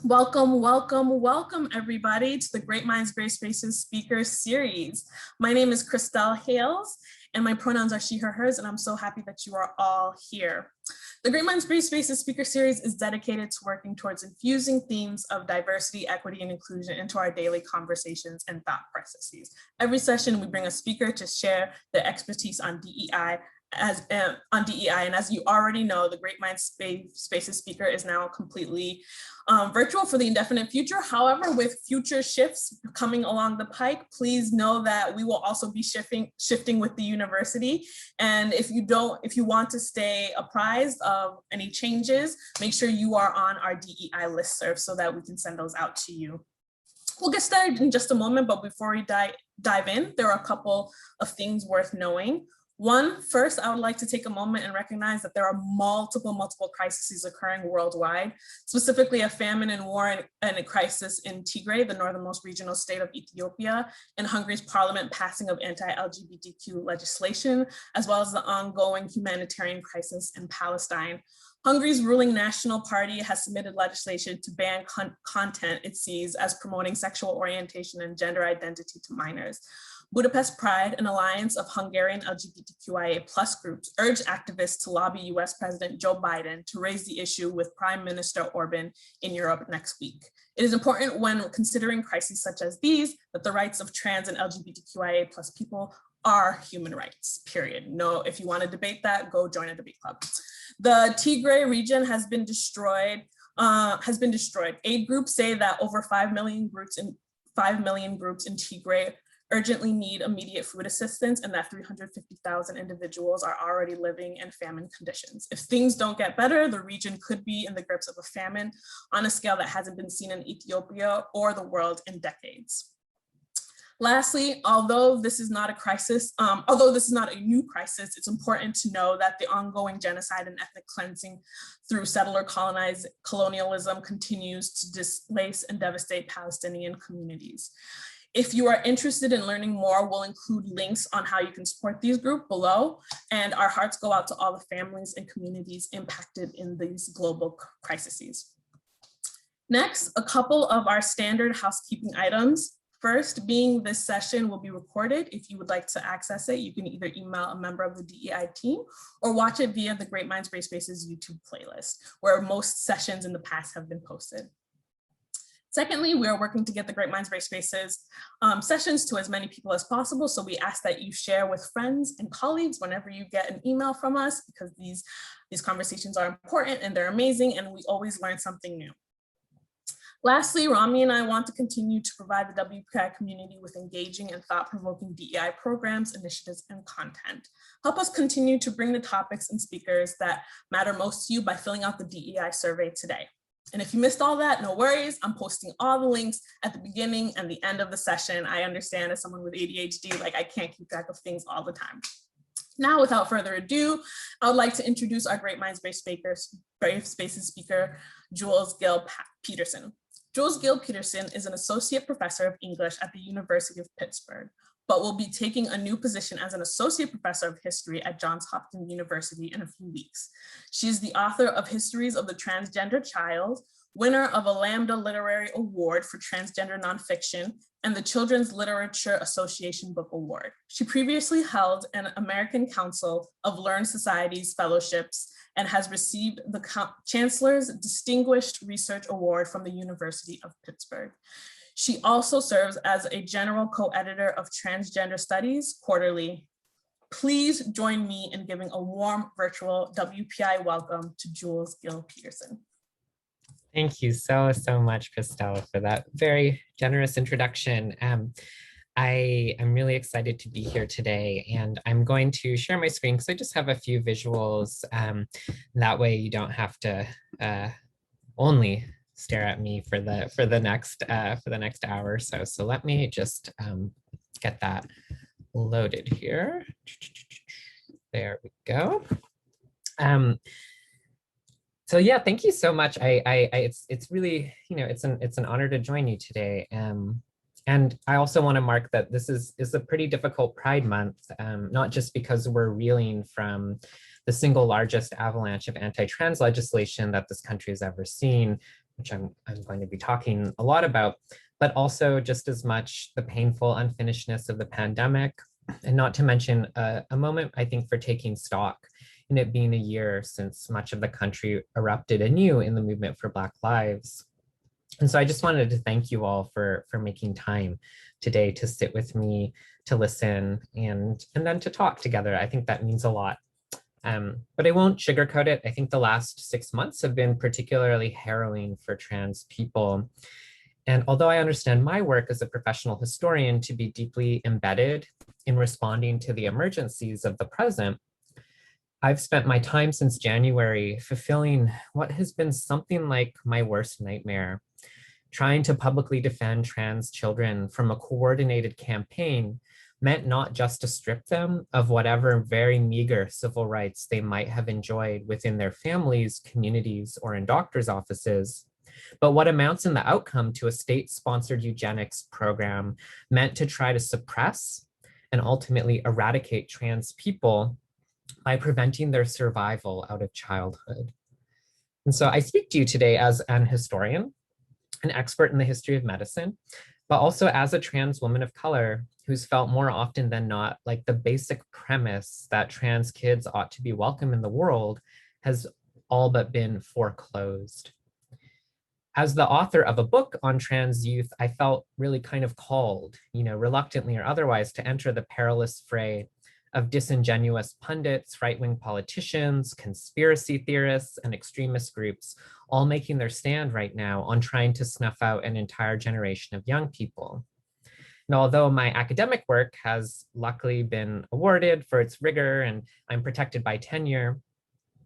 Welcome, welcome, welcome everybody to the Great Minds, Great Spaces Speaker Series. My name is Christelle Hales and my pronouns are she, her, hers, and I'm so happy that you are all here. The Great Minds, Great Spaces Speaker Series is dedicated to working towards infusing themes of diversity, equity, and inclusion into our daily conversations and thought processes. Every session, we bring a speaker to share their expertise on DEI, and as you already know, the Great Minds Spaces speaker is now completely virtual for the indefinite future. However, with future shifts coming along the pike, please know that we will also be shifting with the university. And if you want to stay apprised of any changes, make sure you are on our DEI listserv so that we can send those out to you. We'll get started in just a moment, but before we dive in, there are a couple of things worth knowing. First, I would like to take a moment and recognize that there are multiple crises occurring worldwide, specifically a famine and war and a crisis in Tigray, the northernmost regional state of Ethiopia, and Hungary's parliament passing of anti-LGBTQ legislation, as well as the ongoing humanitarian crisis in Palestine. Hungary's ruling National Party has submitted legislation to ban content it sees as promoting sexual orientation and gender identity to minors. Budapest Pride, an alliance of Hungarian LGBTQIA+ groups, urged activists to lobby US President Joe Biden to raise the issue with Prime Minister Orban in Europe next week. It is important when considering crises such as these that the rights of trans and LGBTQIA+ people are human rights, period. No, if you want to debate that, go join a debate club. The Tigray region has been destroyed. Aid groups say that over 5 million groups in Tigray urgently need immediate food assistance and that 350,000 individuals are already living in famine conditions. If things don't get better, the region could be in the grips of a famine on a scale that hasn't been seen in Ethiopia or the world in decades. Lastly, although this is not a new crisis, it's important to know that the ongoing genocide and ethnic cleansing through settler colonialism continues to displace and devastate Palestinian communities. If you are interested in learning more, we'll include links on how you can support these groups below, and our hearts go out to all the families and communities impacted in these global crises. Next, a couple of our standard housekeeping items. First, being this session will be recorded. If you would like to access it, you can either email a member of the DEI team or watch it via the Great Minds, Great Spaces YouTube playlist, where most sessions in the past have been posted. Secondly, we are working to get the Great Minds, Great Spaces sessions to as many people as possible. So we ask that you share with friends and colleagues whenever you get an email from us, because these conversations are important and they're amazing and we always learn something new. Lastly, Rami and I want to continue to provide the WPI community with engaging and thought-provoking DEI programs, initiatives, and content. Help us continue to bring the topics and speakers that matter most to you by filling out the DEI survey today. And if you missed all that, no worries. I'm posting all the links at the beginning and the end of the session. I understand as someone with ADHD, I can't keep track of things all the time. Now, without further ado, I would like to introduce our Great Minds, Great Spaces speaker, Jules Gill-Peterson. Jules Gil Peterson is an associate professor of English at the University of Pittsburgh, but will be taking a new position as an associate professor of history at Johns Hopkins University in a few weeks. She is the author of Histories of the Transgender Child, winner of a Lambda Literary Award for Transgender Nonfiction, and the Children's Literature Association Book Award. She previously held an American Council of Learned Societies fellowships and has received the Chancellor's Distinguished Research Award from the University of Pittsburgh. She also serves as a general co-editor of Transgender Studies Quarterly. Please join me in giving a warm virtual WPI welcome to Jules Gill-Peterson. Thank you so much, Christelle, for that very generous introduction. I am really excited to be here today, and I'm going to share my screen because I just have a few visuals. That way you don't have to only stare at me for the next hour or so. So let me just get that loaded here. There we go. So yeah, thank you so much. It's really, it's an honor to join you today. And I also want to mark that this is a pretty difficult Pride Month, not just because we're reeling from the single largest avalanche of anti-trans legislation that this country has ever seen, which I'm going to be talking a lot about, but also just as much the painful unfinishedness of the pandemic, and not to mention a moment, I think, for taking stock in it being a year since much of the country erupted anew in the movement for Black lives. And so I just wanted to thank you all for making time today to sit with me, to listen, and then to talk together. I think that means a lot. But I won't sugarcoat it. I think the last 6 months have been particularly harrowing for trans people. And although I understand my work as a professional historian to be deeply embedded in responding to the emergencies of the present, I've spent my time since January fulfilling what has been something like my worst nightmare, trying to publicly defend trans children from a coordinated campaign meant not just to strip them of whatever very meager civil rights they might have enjoyed within their families, communities, or in doctors' offices, but what amounts in the outcome to a state-sponsored eugenics program meant to try to suppress and ultimately eradicate trans people by preventing their survival out of childhood. And so I speak to you today as an historian, an expert in the history of medicine, but also as a trans woman of color who's felt more often than not like the basic premise that trans kids ought to be welcome in the world has all but been foreclosed. As the author of a book on trans youth, I felt really kind of called, reluctantly or otherwise, to enter the perilous fray of disingenuous pundits, right-wing politicians, conspiracy theorists, and extremist groups, all making their stand right now on trying to snuff out an entire generation of young people. And although my academic work has luckily been awarded for its rigor and I'm protected by tenure,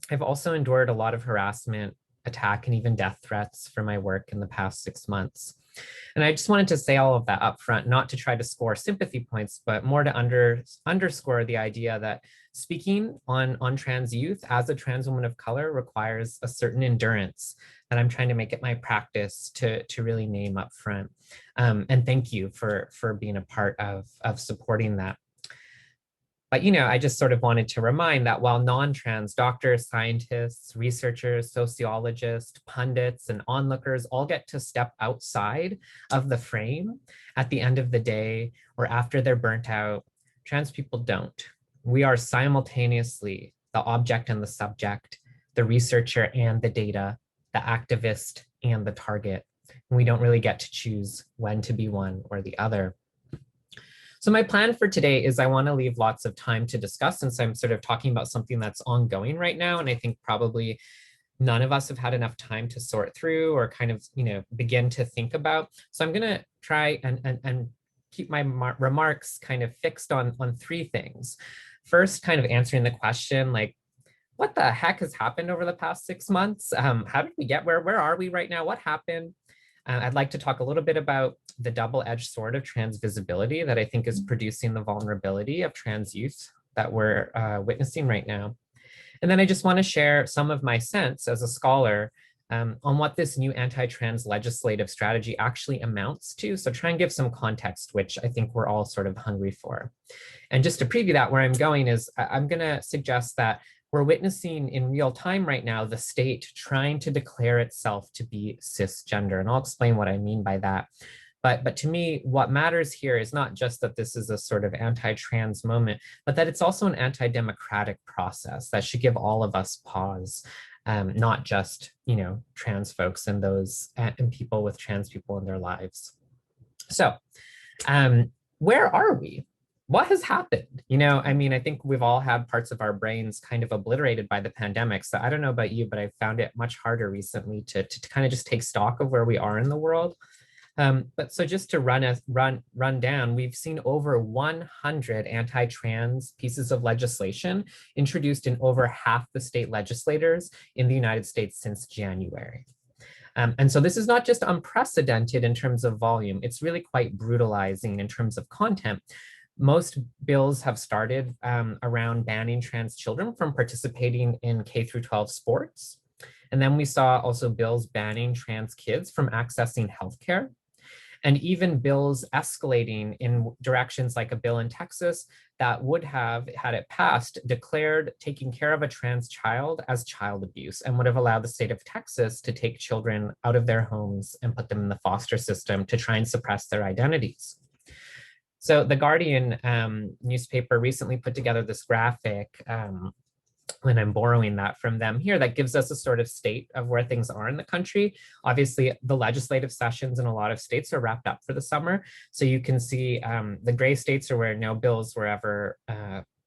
I've also endured a lot of harassment, attack, and even death threats for my work in the past 6 months. And I just wanted to say all of that up front, not to try to score sympathy points, but more to underscore the idea that speaking on trans youth as a trans woman of color requires a certain endurance that I'm trying to make it my practice to really name up front. And thank you for being a part of supporting that. But, I just sort of wanted to remind that while non-trans doctors, scientists, researchers, sociologists, pundits, and onlookers all get to step outside of the frame at the end of the day or after they're burnt out, trans people don't. We are simultaneously the object and the subject, the researcher and the data, the activist and the target. And we don't really get to choose when to be one or the other. So my plan for today is I want to leave lots of time to discuss, since I'm sort of talking about something that's ongoing right now. And I think probably none of us have had enough time to sort through or kind of, begin to think about. So I'm going to try and keep my remarks kind of fixed on 3 things. First, kind of answering the question, like, what the heck has happened over the past 6 months? How did we get where are we right now? What happened? I'd like to talk a little bit about the double-edged sword of trans visibility that I think is producing the vulnerability of trans youth that we're witnessing right now. And then I just want to share some of my sense as a scholar on what this new anti-trans legislative strategy actually amounts to. So try and give some context, which I think we're all sort of hungry for. And just to preview that, where I'm going is I'm going to suggest that we're witnessing in real time right now the state trying to declare itself to be cisgender. And I'll explain what I mean by that. But to me, what matters here is not just that this is a sort of anti-trans moment, but that it's also an anti-democratic process that should give all of us pause, not just, trans folks and those and people with trans people in their lives. So where are we? What has happened? I think we've all had parts of our brains kind of obliterated by the pandemic. So I don't know about you, but I found it much harder recently to kind of just take stock of where we are in the world. But so just to run down, we've seen over 100 anti-trans pieces of legislation introduced in over half the state legislators in the United States since January. And so this is not just unprecedented in terms of volume, it's really quite brutalizing in terms of content. Most bills have started around banning trans children from participating in K-12 sports. And then we saw also bills banning trans kids from accessing healthcare. and even bills escalating in directions like a bill in Texas that would have, had it passed, declared taking care of a trans child as child abuse and would have allowed the state of Texas to take children out of their homes and put them in the foster system to try and suppress their identities. So the Guardian newspaper recently put together this graphic, and I'm borrowing that from them here, that gives us a sort of state of where things are in the country. Obviously, the legislative sessions in a lot of states are wrapped up for the summer. So you can see the gray states are where no bills were ever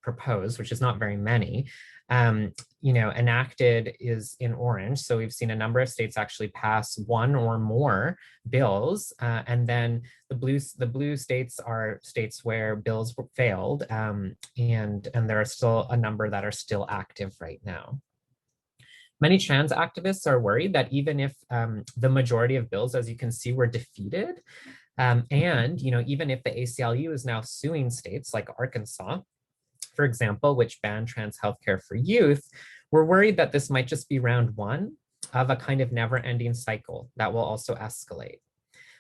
proposed, which is not very many. Enacted is in orange. So we've seen a number of states actually pass one or more bills. And then the blue states are states where bills failed. And there are still a number that are still active right now. Many trans activists are worried that even if the majority of bills, as you can see, were defeated, and even if the ACLU is now suing states like Arkansas, for example, which ban trans healthcare for youth, we're worried that this might just be round one of a kind of never-ending cycle that will also escalate.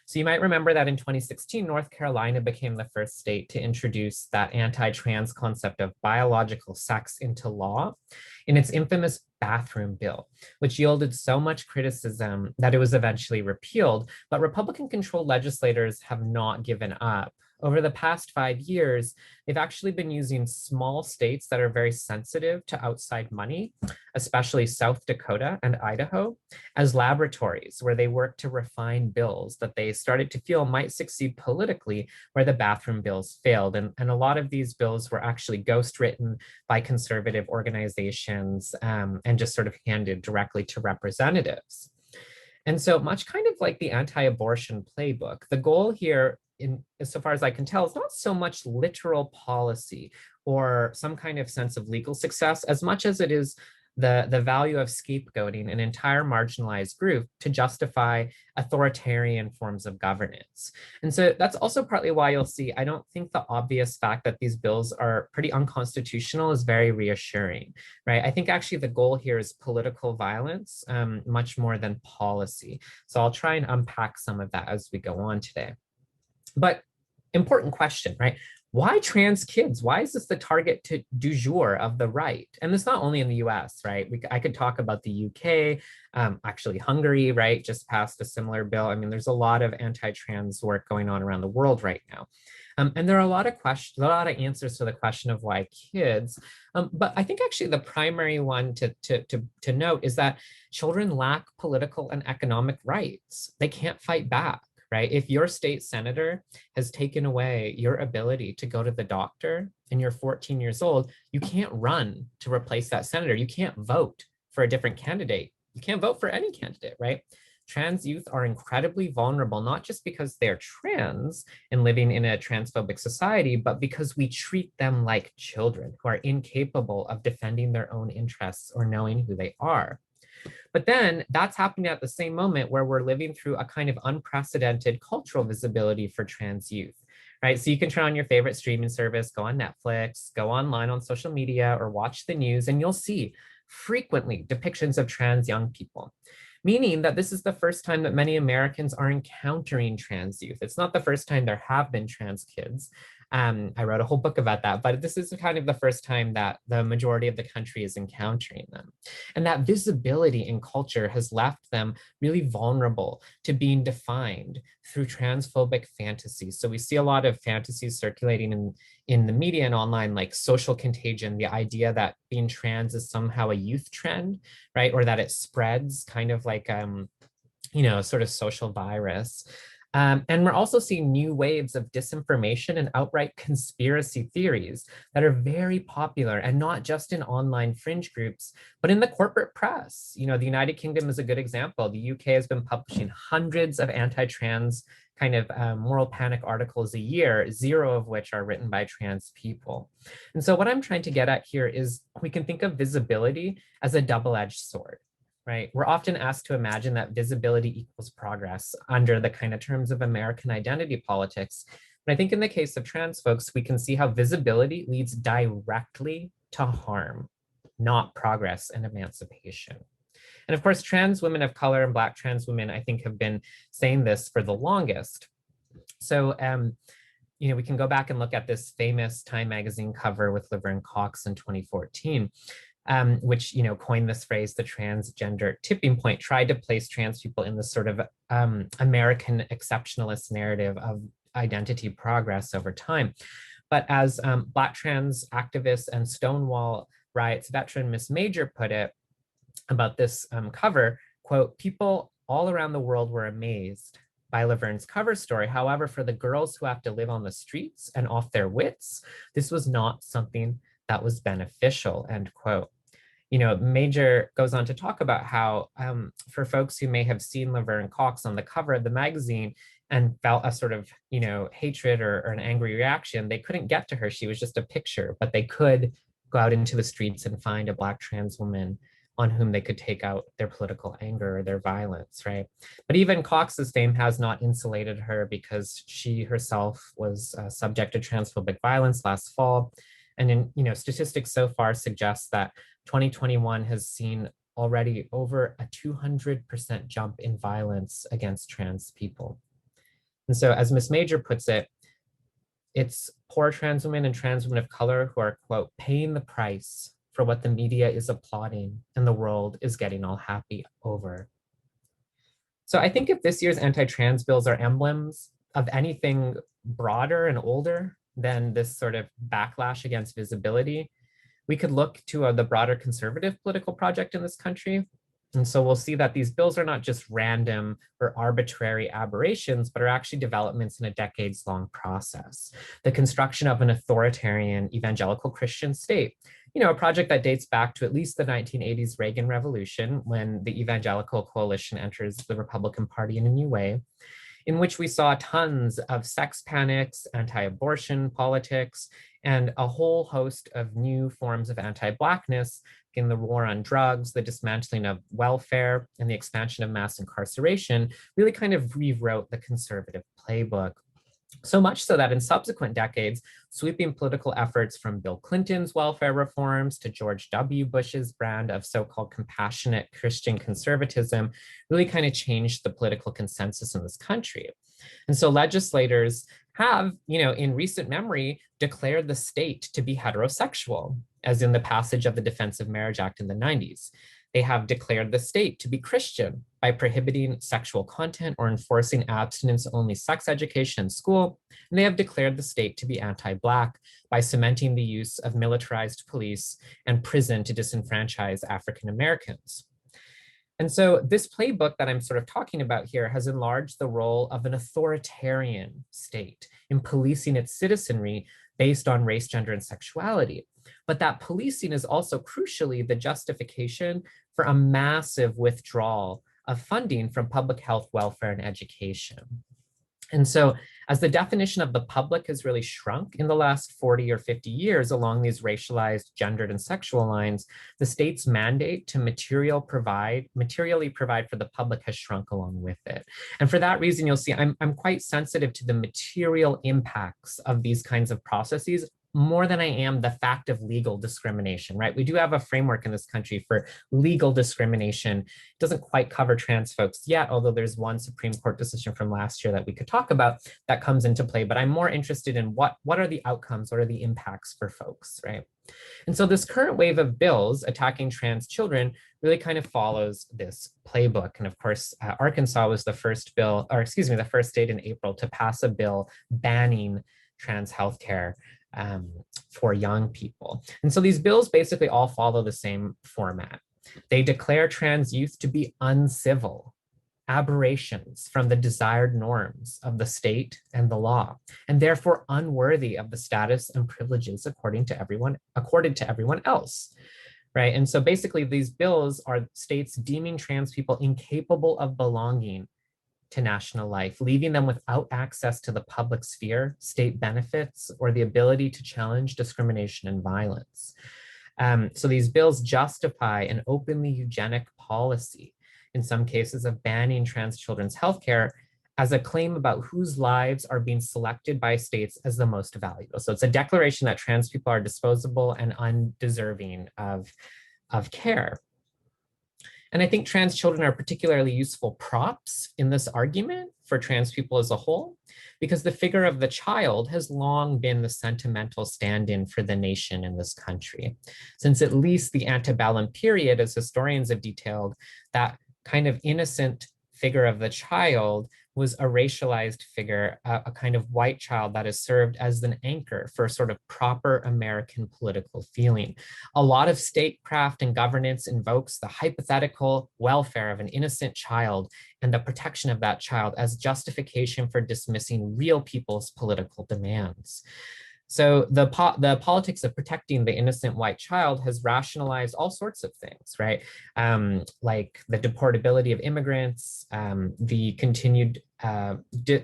So you might remember that in 2016, North Carolina became the first state to introduce that anti-trans concept of biological sex into law in its infamous bathroom bill, which yielded so much criticism that it was eventually repealed. But Republican-controlled legislators have not given up. Over the past 5 years, they've actually been using small states that are very sensitive to outside money, especially South Dakota and Idaho, as laboratories where they work to refine bills that they started to feel might succeed politically where the bathroom bills failed. And a lot of these bills were actually ghost written by conservative organizations and just sort of handed directly to representatives. And so much kind of like the anti-abortion playbook, the goal here, so far as I can tell, is not so much literal policy or some kind of sense of legal success as much as it is the value of scapegoating an entire marginalized group to justify authoritarian forms of governance. And so that's also partly why you'll see, I don't think the obvious fact that these bills are pretty unconstitutional is very reassuring, right? I think actually the goal here is political violence much more than policy. So I'll try and unpack some of that as we go on today. But important question, right? Why trans kids? Why is this the target du jour of the right? And it's not only in the US, right? I could talk about the UK, actually Hungary, right? Just passed a similar bill. I mean, there's a lot of anti-trans work going on around the world right now. And there are a lot of answers to the question of why kids. But I think actually the primary one to note is that children lack political and economic rights. They can't fight back. Right? If your state senator has taken away your ability to go to the doctor and you're 14 years old, you can't run to replace that senator. You can't vote for a different candidate. You can't vote for any candidate, right? Trans youth are incredibly vulnerable, not just because they're trans and living in a transphobic society, but because we treat them like children who are incapable of defending their own interests or knowing who they are. But then that's happening at the same moment where we're living through a kind of unprecedented cultural visibility for trans youth, right? So you can turn on your favorite streaming service, go on Netflix, go online on social media, or watch the news, and you'll see frequently depictions of trans young people, meaning that this is the first time that many Americans are encountering trans youth. It's not the first time there have been trans kids. I wrote a whole book about that, but this is kind of the first time that the majority of the country is encountering them. And that visibility in culture has left them really vulnerable to being defined through transphobic fantasies. So we see a lot of fantasies circulating in the media and online, like social contagion, the idea that being trans is somehow a youth trend, right? Or that it spreads kind of like, sort of social virus. And we're also seeing new waves of disinformation and outright conspiracy theories that are very popular, and not just in online fringe groups, but in the corporate press. The United Kingdom is a good example. The UK has been publishing hundreds of anti-trans kind of moral panic articles a year, 0 of which are written by trans people. And so what I'm trying to get at here is we can think of visibility as a double-edged sword. Right? We're often asked to imagine that visibility equals progress under the kind of terms of American identity politics. But I think in the case of trans folks, we can see how visibility leads directly to harm, not progress and emancipation. And of course, trans women of color and Black trans women, I think, have been saying this for the longest. So, we can go back and look at this famous Time magazine cover with Laverne Cox in 2014, which, coined this phrase, the transgender tipping point, tried to place trans people in this sort of American exceptionalist narrative of identity progress over time. But as Black trans activists and Stonewall riots veteran Miss Major put it about this cover, quote, "People all around the world were amazed by Laverne's cover story. However, for the girls who have to live on the streets and off their wits, this was not something that was beneficial," end quote. Major goes on to talk about how for folks who may have seen Laverne Cox on the cover of the magazine and felt a sort of, hatred or an angry reaction, they couldn't get to her. She was just a picture, but they could go out into the streets and find a Black trans woman on whom they could take out their political anger or their violence, right? But even Cox's fame has not insulated her, because she herself was subject to transphobic violence last fall. And statistics so far suggest that 2021 has seen already over a 200% jump in violence against trans people. And so, as Ms. Major puts it, it's poor trans women and trans women of color who are, quote, "paying the price for what the media is applauding and the world is getting all happy over." So I think if this year's anti-trans bills are emblems of anything broader and older than this sort of backlash against visibility, we could look to the broader conservative political project in this country. And so we'll see that these bills are not just random or arbitrary aberrations, but are actually developments in a decades-long process. The construction of an authoritarian evangelical Christian state, a project that dates back to at least the 1980s Reagan Revolution, when the evangelical coalition enters the Republican Party in a new way, in which we saw tons of sex panics, anti-abortion politics, and a whole host of new forms of anti-Blackness in the war on drugs, the dismantling of welfare, and the expansion of mass incarceration, really kind of rewrote the conservative playbook. So much so that in subsequent decades, sweeping political efforts from Bill Clinton's welfare reforms to George W. Bush's brand of so-called compassionate Christian conservatism really kind of changed the political consensus in this country. And so legislators have, in recent memory, declared the state to be heterosexual, as in the passage of the Defense of Marriage Act in the 90s. They have declared the state to be Christian by prohibiting sexual content or enforcing abstinence-only sex education in school. And they have declared the state to be anti-Black by cementing the use of militarized police and prison to disenfranchise African Americans. And so this playbook that I'm sort of talking about here has enlarged the role of an authoritarian state in policing its citizenry based on race, gender, and sexuality. But that policing is also crucially the justification for a massive withdrawal of funding from public health, welfare, and education. And so as the definition of the public has really shrunk in the last 40 or 50 years along these racialized, gendered, and sexual lines, the state's mandate to materially provide for the public has shrunk along with it. And for that reason, you'll see I'm quite sensitive to the material impacts of these kinds of processes more than I am the fact of legal discrimination, right? We do have a framework in this country for legal discrimination. It doesn't quite cover trans folks yet, although there's one Supreme Court decision from last year that we could talk about that comes into play, but I'm more interested in what are the outcomes, what are the impacts for folks, right? And so this current wave of bills attacking trans children really kind of follows this playbook. And of course, Arkansas was the first the first state in April to pass a bill banning trans healthcare for young people. And so these bills basically all follow the same format. They declare trans youth to be uncivil, aberrations from the desired norms of the state and the law, and therefore unworthy of the status and privileges according to everyone else. Right. And so basically these bills are states deeming trans people incapable of belonging to national life, leaving them without access to the public sphere, state benefits, or the ability to challenge discrimination and violence. So these bills justify an openly eugenic policy, in some cases of banning trans children's healthcare, as a claim about whose lives are being selected by states as the most valuable. So it's a declaration that trans people are disposable and undeserving of care. And I think trans children are particularly useful props in this argument for trans people as a whole, because the figure of the child has long been the sentimental stand-in for the nation in this country. Since at least the antebellum period, as historians have detailed, that kind of innocent figure of the child was a racialized figure, a kind of white child that has served as an anchor for sort of proper American political feeling. A lot of statecraft and governance invokes the hypothetical welfare of an innocent child and the protection of that child as justification for dismissing real people's political demands. So the politics of protecting the innocent white child has rationalized all sorts of things, right? Like the deportability of immigrants, the continued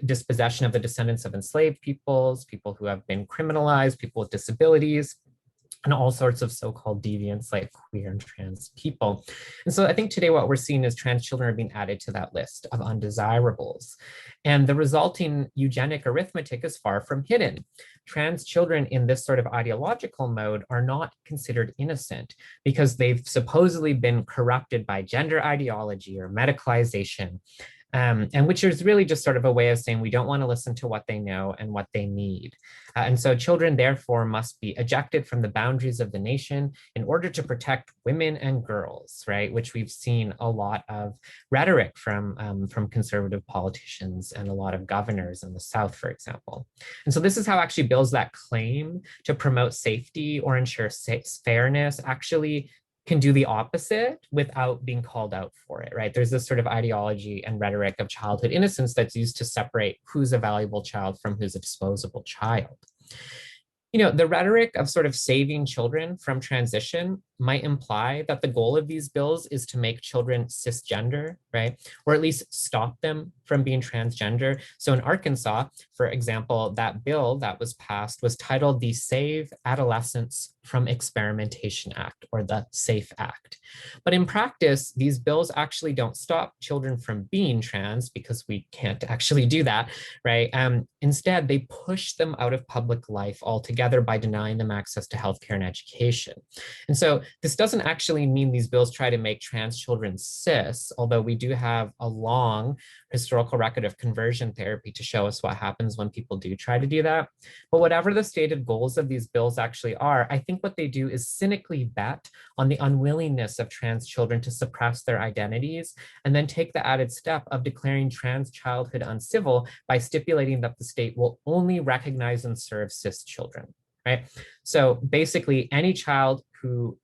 dispossession of the descendants of enslaved peoples, people who have been criminalized, people with disabilities, and all sorts of so-called deviants like queer and trans people. And so I think today what we're seeing is trans children are being added to that list of undesirables. And the resulting eugenic arithmetic is far from hidden. Trans children in this sort of ideological mode are not considered innocent because they've supposedly been corrupted by gender ideology or medicalization. And which is really just sort of a way of saying we don't want to listen to what they know and what they need. And so children therefore must be ejected from the boundaries of the nation in order to protect women and girls, right? Which we've seen a lot of rhetoric from conservative politicians and a lot of governors in the South, for example. And so this is how actually bills that claim to promote safety or ensure fairness actually can do the opposite without being called out for it, right? There's this sort of ideology and rhetoric of childhood innocence that's used to separate who's a valuable child from who's a disposable child. You know, the rhetoric of sort of saving children from transition might imply that the goal of these bills is to make children cisgender, right? Or at least stop them from being transgender. So in Arkansas, for example, that bill that was passed was titled the Save Adolescents from Experimentation Act, or the SAFE Act. But in practice, these bills actually don't stop children from being trans because we can't actually do that, right? Instead, they push them out of public life altogether by denying them access to healthcare and education. And so this doesn't actually mean these bills try to make trans children cis, although we do have a long historical record of conversion therapy to show us what happens when people do try to do that. But whatever the stated goals of these bills actually are, I think what they do is cynically bet on the unwillingness of trans children to suppress their identities and then take the added step of declaring trans childhood uncivil by stipulating that the state will only recognize and serve cis children, right? So basically any child who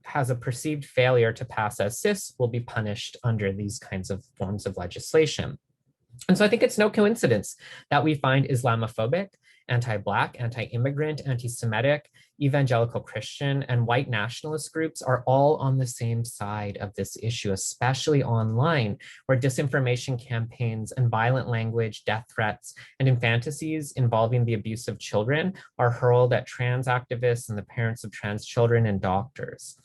has a perceived failure to pass as cis will be punished under these kinds of forms of legislation. And so I think it's no coincidence that we find Islamophobic, anti-Black, anti-immigrant, anti-Semitic, evangelical Christian, and white nationalist groups are all on the same side of this issue, especially online, where disinformation campaigns and violent language, death threats, and in fantasies involving the abuse of children are hurled at trans activists and the parents of trans children and doctors.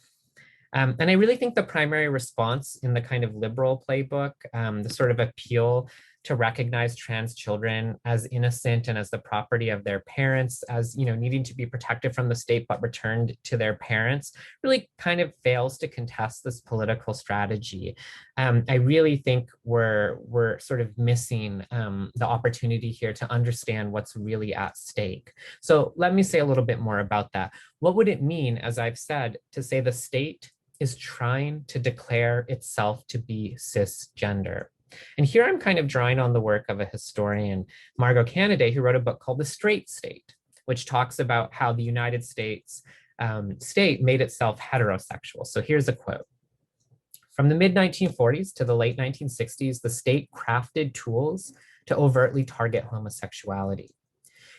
And I really think the primary response in the kind of liberal playbook, the sort of appeal to recognize trans children as innocent and as the property of their parents, as needing to be protected from the state but returned to their parents, really kind of fails to contest this political strategy. I really think we're sort of missing the opportunity here to understand what's really at stake. So let me say a little bit more about that. What would it mean, as I've said, to say the state is trying to declare itself to be cisgender? And here I'm kind of drawing on the work of a historian, Margot Canaday, who wrote a book called The Straight State, which talks about how the United States state made itself heterosexual. So here's a quote. From the mid-1940s to the late 1960s, the state crafted tools to overtly target homosexuality.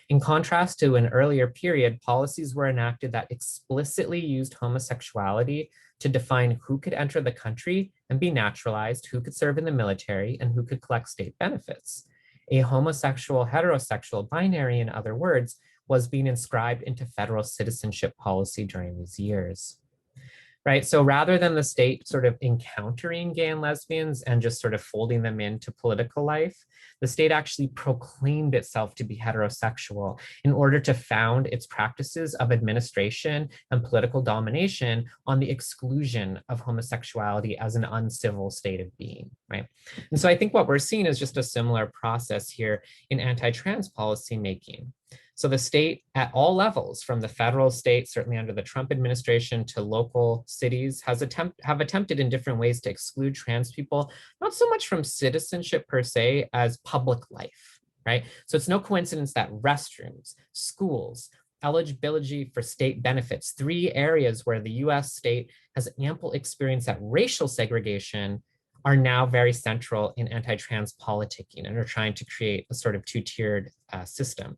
In contrast to an earlier period, policies were enacted that explicitly used homosexuality to define who could enter the country and be naturalized, who could serve in the military, and who could collect state benefits. A homosexual heterosexual binary, in other words, was being inscribed into federal citizenship policy during these years. right? So rather than the state sort of encountering gay and lesbians and just sort of folding them into political life, the state actually proclaimed itself to be heterosexual in order to found its practices of administration and political domination on the exclusion of homosexuality as an uncivil state of being, right? And so I think what we're seeing is just a similar process here in anti-trans policy making. So the state at all levels, from the federal state, certainly under the Trump administration, to local cities, have attempted in different ways to exclude trans people, not so much from citizenship per se as public life, right? So it's no coincidence that restrooms, schools, eligibility for state benefits, three areas where the US state has ample experience at racial segregation, are now very central in anti-trans politicking and are trying to create a sort of two-tiered system.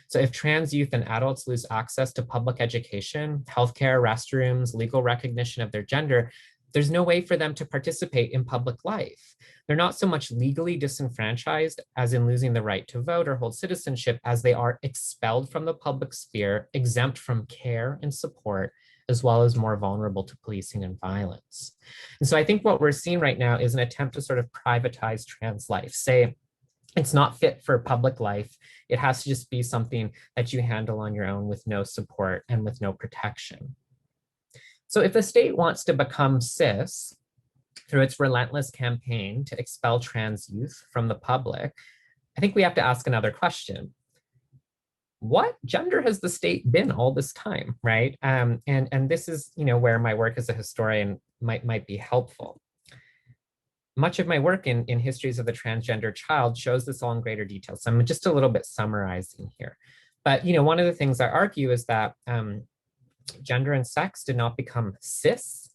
So if trans youth and adults lose access to public education, healthcare, restrooms, legal recognition of their gender, there's no way for them to participate in public life. They're not so much legally disenfranchised as in losing the right to vote or hold citizenship, as they are expelled from the public sphere, exempt from care and support, as well as more vulnerable to policing and violence. And so I think what we're seeing right now is an attempt to sort of privatize trans life, say, it's not fit for public life. It has to just be something that you handle on your own with no support and with no protection. So if the state wants to become cis through its relentless campaign to expel trans youth from the public, I think we have to ask another question. What gender has the state been all this time, right? And this is, where my work as a historian might be helpful. Much of my work in Histories of the Transgender Child shows this all in greater detail. So I'm just a little bit summarizing here. But one of the things I argue is that gender and sex did not become cis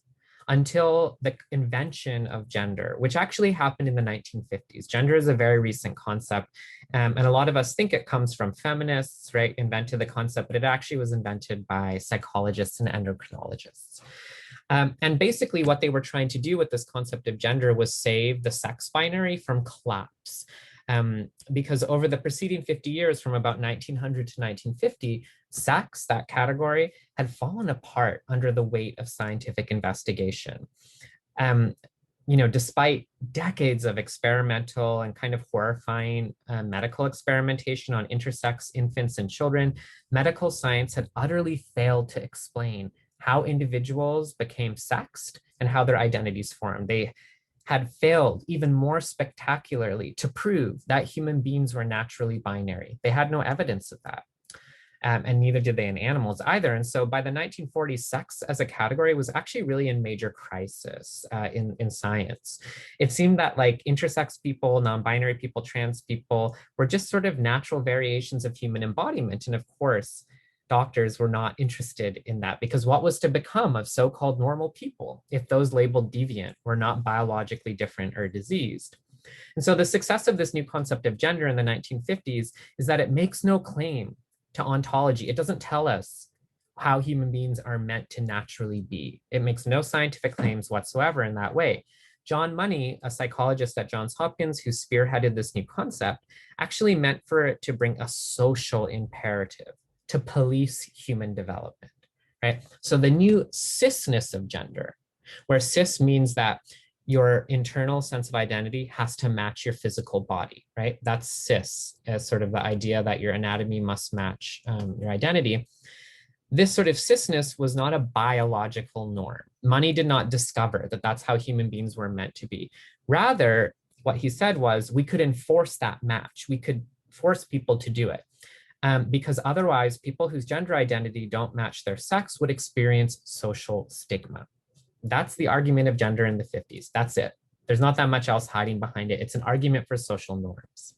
until the invention of gender, which actually happened in the 1950s. Gender is a very recent concept. And a lot of us think it comes from feminists, right? Invented the concept, but it actually was invented by psychologists and endocrinologists. And basically what they were trying to do with this concept of gender was save the sex binary from collapse. Because over the preceding 50 years, from about 1900 to 1950, sex, that category, had fallen apart under the weight of scientific investigation. Despite decades of experimental and kind of horrifying medical experimentation on intersex infants and children, medical science had utterly failed to explain how individuals became sexed and how their identities formed. They had failed even more spectacularly to prove that human beings were naturally binary. They had no evidence of that. And neither did they in animals either. And so by the 1940s, sex as a category was actually really in major crisis in science. It seemed that like intersex people, non-binary people, trans people were just sort of natural variations of human embodiment. And of course, doctors were not interested in that, because what was to become of so-called normal people if those labeled deviant were not biologically different or diseased? And so the success of this new concept of gender in the 1950s is that it makes no claim to ontology. It doesn't tell us how human beings are meant to naturally be. It makes no scientific claims whatsoever in that way. John Money, a psychologist at Johns Hopkins who spearheaded this new concept, actually meant for it to bring a social imperative to police human development, right? So the new cisness of gender, where cis means that your internal sense of identity has to match your physical body, right? That's cis, as sort of the idea that your anatomy must match your identity. This sort of cisness was not a biological norm. Money did not discover that that's how human beings were meant to be. Rather, what he said was we could enforce that match. We could force people to do it. Because otherwise, people whose gender identity don't match their sex would experience social stigma. That's the argument of gender in the 50s. That's it. There's not that much else hiding behind it. It's an argument for social norms.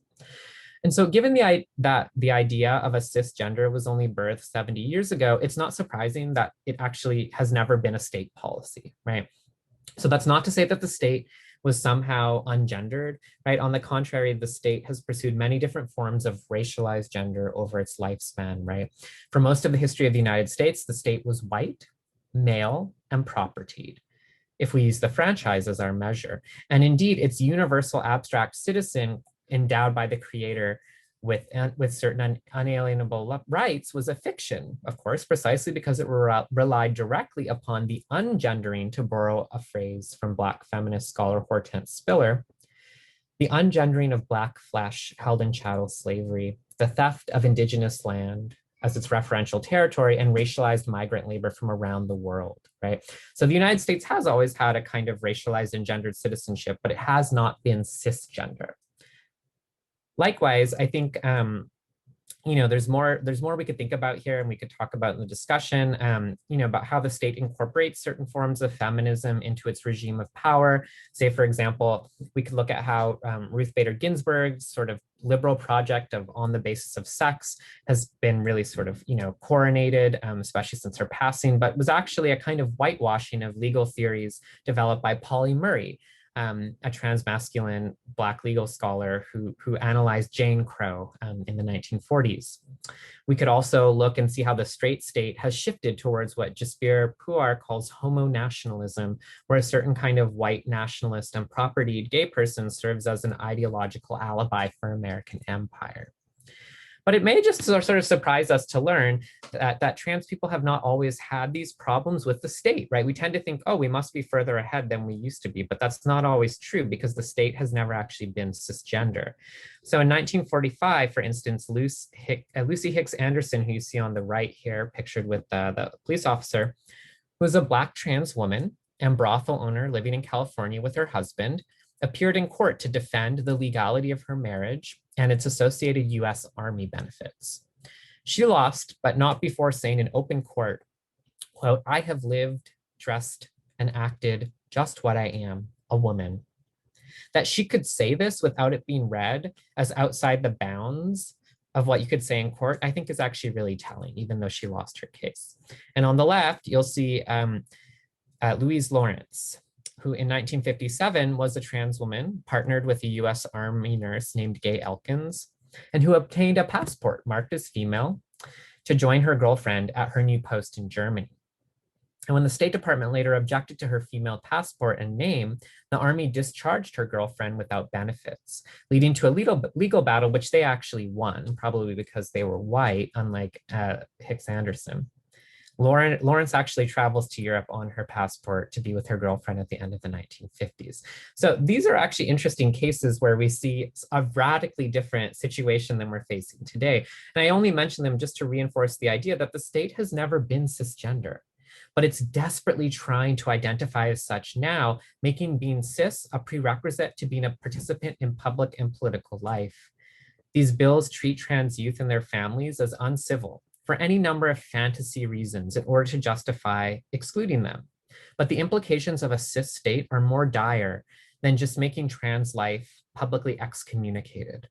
And so given that the idea of a cisgender was only birthed 70 years ago, it's not surprising that it actually has never been a state policy, right? So that's not to say that the state was somehow ungendered, right? On the contrary, the state has pursued many different forms of racialized gender over its lifespan, right? For most of the history of the United States, the state was white, male, and propertied, if we use the franchise as our measure. And indeed, its universal abstract citizen endowed by the creator with certain unalienable rights was a fiction, of course, precisely because it relied directly upon the ungendering, to borrow a phrase from Black feminist scholar Hortense Spiller, the ungendering of Black flesh held in chattel slavery, the theft of indigenous land as its referential territory, and racialized migrant labor from around the world, right? So the United States has always had a kind of racialized and gendered citizenship, but it has not been cisgender. Likewise, I think there's more we could think about here, and we could talk about in the discussion, about how the state incorporates certain forms of feminism into its regime of power. Say, for example, we could look at how Ruth Bader Ginsburg's sort of liberal project of on the basis of sex has been really sort of, coronated, especially since her passing, but was actually a kind of whitewashing of legal theories developed by Pauli Murray, a transmasculine Black legal scholar who analyzed Jane Crow in the 1940s. We could also look and see how the straight state has shifted towards what Jaspir Puar calls homo nationalism, where a certain kind of white nationalist and propertied gay person serves as an ideological alibi for American empire. But it may just sort of surprise us to learn that trans people have not always had these problems with the state, right? We tend to think, oh, we must be further ahead than we used to be, but that's not always true because the state has never actually been cisgender. So in 1945, for instance, Lucy Hicks Anderson, who you see on the right here, pictured with the police officer, who was a Black trans woman and brothel owner living in California with her husband, appeared in court to defend the legality of her marriage and its associated US Army benefits. She lost, but not before saying in open court, quote, "I have lived, dressed, and acted just what I am, a woman." That she could say this without it being read as outside the bounds of what you could say in court, I think is actually really telling, even though she lost her case. And on the left, you'll see Louise Lawrence, who in 1957 was a trans woman partnered with a US Army nurse named Gay Elkins, and who obtained a passport marked as female to join her girlfriend at her new post in Germany. And when the State Department later objected to her female passport and name, the Army discharged her girlfriend without benefits, leading to a legal battle, which they actually won, probably because they were white, unlike Hicks Anderson. Lawrence actually travels to Europe on her passport to be with her girlfriend at the end of the 1950s. So these are actually interesting cases where we see a radically different situation than we're facing today. And I only mention them just to reinforce the idea that the state has never been cisgender, but it's desperately trying to identify as such now, making being cis a prerequisite to being a participant in public and political life. These bills treat trans youth and their families as uncivil for any number of fantasy reasons in order to justify excluding them. But the implications of a cis state are more dire than just making trans life publicly excommunicated.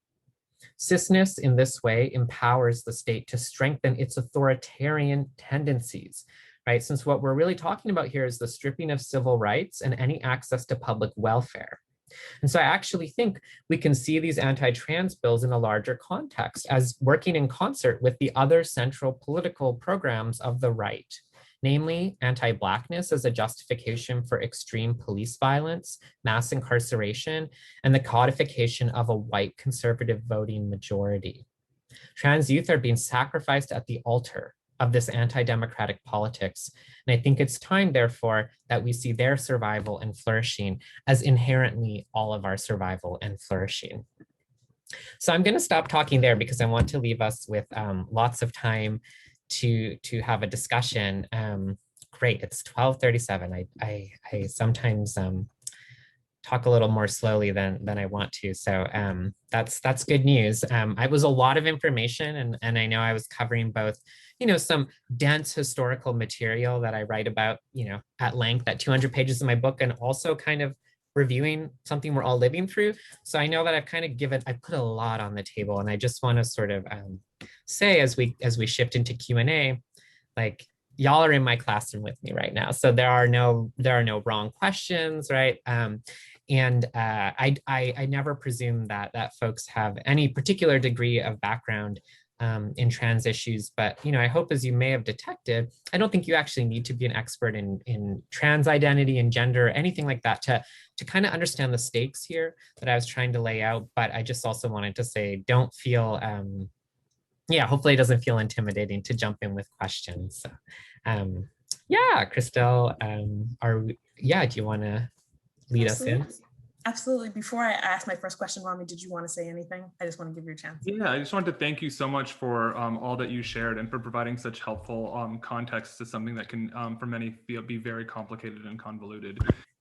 Cisness in this way empowers the state to strengthen its authoritarian tendencies, right? Since what we're really talking about here is the stripping of civil rights and any access to public welfare. And so I actually think we can see these anti-trans bills in a larger context as working in concert with the other central political programs of the right, namely anti-Blackness as a justification for extreme police violence, mass incarceration, and the codification of a white conservative voting majority. Trans youth are being sacrificed at the altar of this anti-democratic politics. And I think it's time, therefore, that we see their survival and flourishing as inherently all of our survival and flourishing. So I'm going to stop talking there because I want to leave us with lots of time to have a discussion. Great, it's 12:37. I sometimes talk a little more slowly than I want to. So that's good news. It was a lot of information, and I know I was covering both, some dense historical material that I write about, at length, at 200 pages in my book, and also kind of reviewing something we're all living through. So I know that I've kind of I put a lot on the table, and I just want to sort of say as we shift into Q&A, like, y'all are in my classroom with me right now. So there are no wrong questions, right? And I never presume that folks have any particular degree of background in trans issues. But, I hope, as you may have detected, I don't think you actually need to be an expert in trans identity and gender, or anything like that, to kind of understand the stakes here that I was trying to lay out. But I just also wanted to say, don't feel, hopefully it doesn't feel intimidating to jump in with questions. So, yeah, Christelle, do you want to lead us in? Absolutely. Before I ask my first question, Rami, did you want to say anything? I just want to give you a chance. Yeah, I just wanted to thank you so much for all that you shared and for providing such helpful context to something that can, for many, be very complicated and convoluted.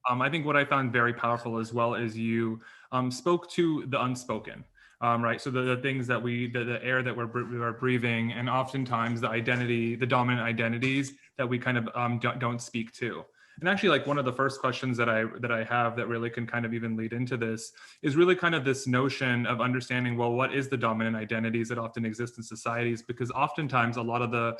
I think what I found very powerful as well is you spoke to the unspoken. Right, so the things that the air that we're breathing, and oftentimes the dominant identities that we kind of don't speak to. And actually, like, one of the first questions that I have that really can kind of even lead into this is really kind of this notion of understanding, well, what is the dominant identities that often exist in societies? Because oftentimes a lot of the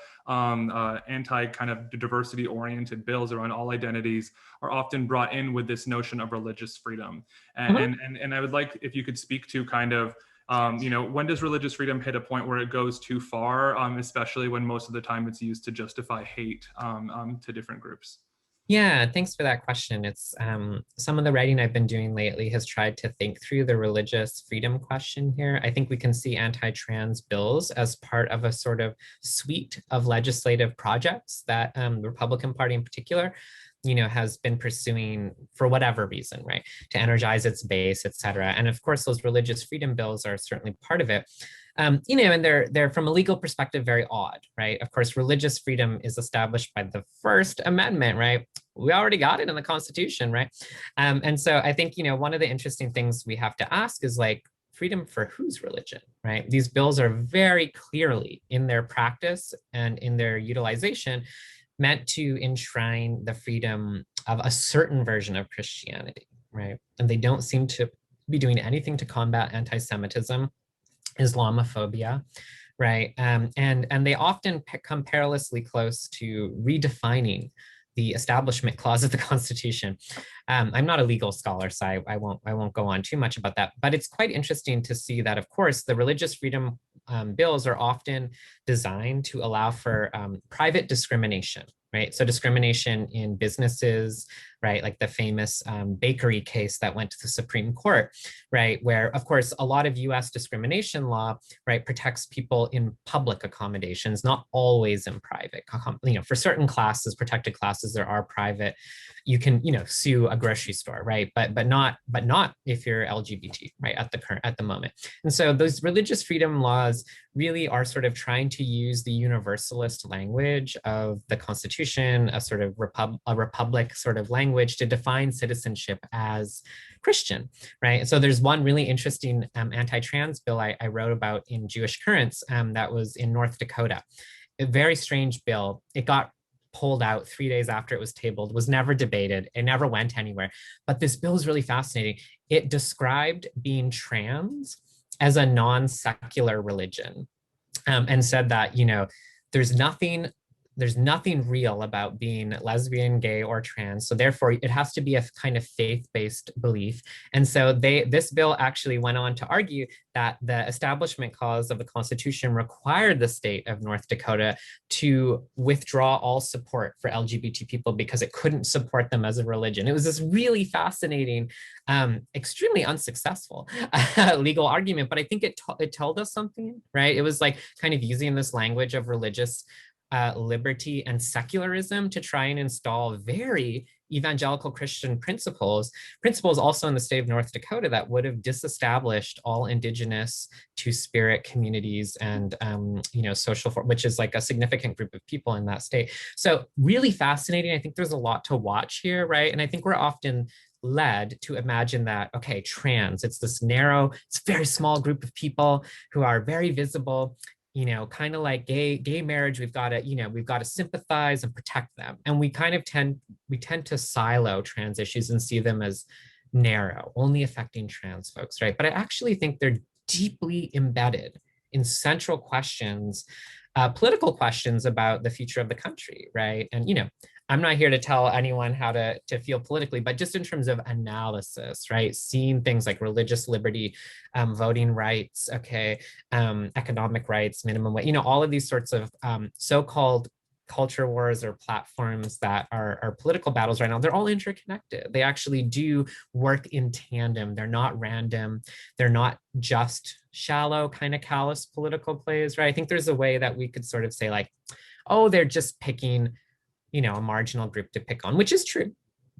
anti kind of diversity oriented bills around all identities are often brought in with this notion of religious freedom. And I would like if you could speak to kind of, when does religious freedom hit a point where it goes too far, especially when most of the time it's used to justify hate to different groups? Yeah, thanks for that question. It's some of the writing I've been doing lately has tried to think through the religious freedom question here. I think we can see anti-trans bills as part of a sort of suite of legislative projects that the Republican Party in particular, has been pursuing for whatever reason, right, to energize its base, et cetera. And of course, those religious freedom bills are certainly part of it. And they're from a legal perspective very odd, right? Of course, religious freedom is established by the First Amendment, right? We already got it in the Constitution, right? And so I think, one of the interesting things we have to ask is, like, freedom for whose religion, right? These bills are very clearly, in their practice and in their utilization, meant to enshrine the freedom of a certain version of Christianity, right? And they don't seem to be doing anything to combat anti-Semitism, Islamophobia, right? And they often come perilously close to redefining the Establishment Clause of the Constitution. I'm not a legal scholar, so I won't go on too much about that. But it's quite interesting to see that, of course, the religious freedom bills are often designed to allow for private discrimination, right? So discrimination in businesses, right? Like the famous bakery case that went to the Supreme Court, right? Where, of course, a lot of US discrimination law, right, protects people in public accommodations, not always in private. For certain classes, protected classes, there are private. You can, sue a grocery store, right? But not if you're LGBT, right? At the moment. And so those religious freedom laws really are sort of trying to use the universalist language of the Constitution, a sort of republic sort of language, to define citizenship as Christian, right? And so there's one really interesting anti-trans bill I wrote about in Jewish Currents that was in North Dakota. A very strange bill. It got pulled out 3 days after it was tabled, was never debated, it never went anywhere. But this bill is really fascinating. It described being trans as a non-secular religion, and said that, there's nothing real about being lesbian, gay, or trans. So therefore, it has to be a kind of faith-based belief. And so this bill actually went on to argue that the Establishment Clause of the Constitution required the state of North Dakota to withdraw all support for LGBT people because it couldn't support them as a religion. It was this really fascinating, extremely unsuccessful legal argument, but I think it told us something, right? It was like kind of using this language of religious liberty and secularism to try and install very evangelical Christian principles also in the state of North Dakota that would have disestablished all indigenous two-spirit communities and which is like a significant group of people in that state. So really fascinating. I think there's a lot to watch here, right? And I think we're often led to imagine that, okay, trans, it's this narrow, it's a very small group of people who are very visible, kind of like gay marriage. We've got to sympathize and protect them. And we tend to silo trans issues and see them as narrow, only affecting trans folks, right? But I actually think they're deeply embedded in central questions, political questions about the future of the country, right? And, I'm not here to tell anyone how to feel politically, but just in terms of analysis, right? Seeing things like religious liberty, voting rights, okay, economic rights, minimum wage, all of these sorts of so-called culture wars or platforms that are political battles right now, they're all interconnected. They actually do work in tandem. They're not random. They're not just shallow, kind of callous political plays, right? I think there's a way that we could sort of say like, oh, they're just picking, a marginal group to pick on, which is true.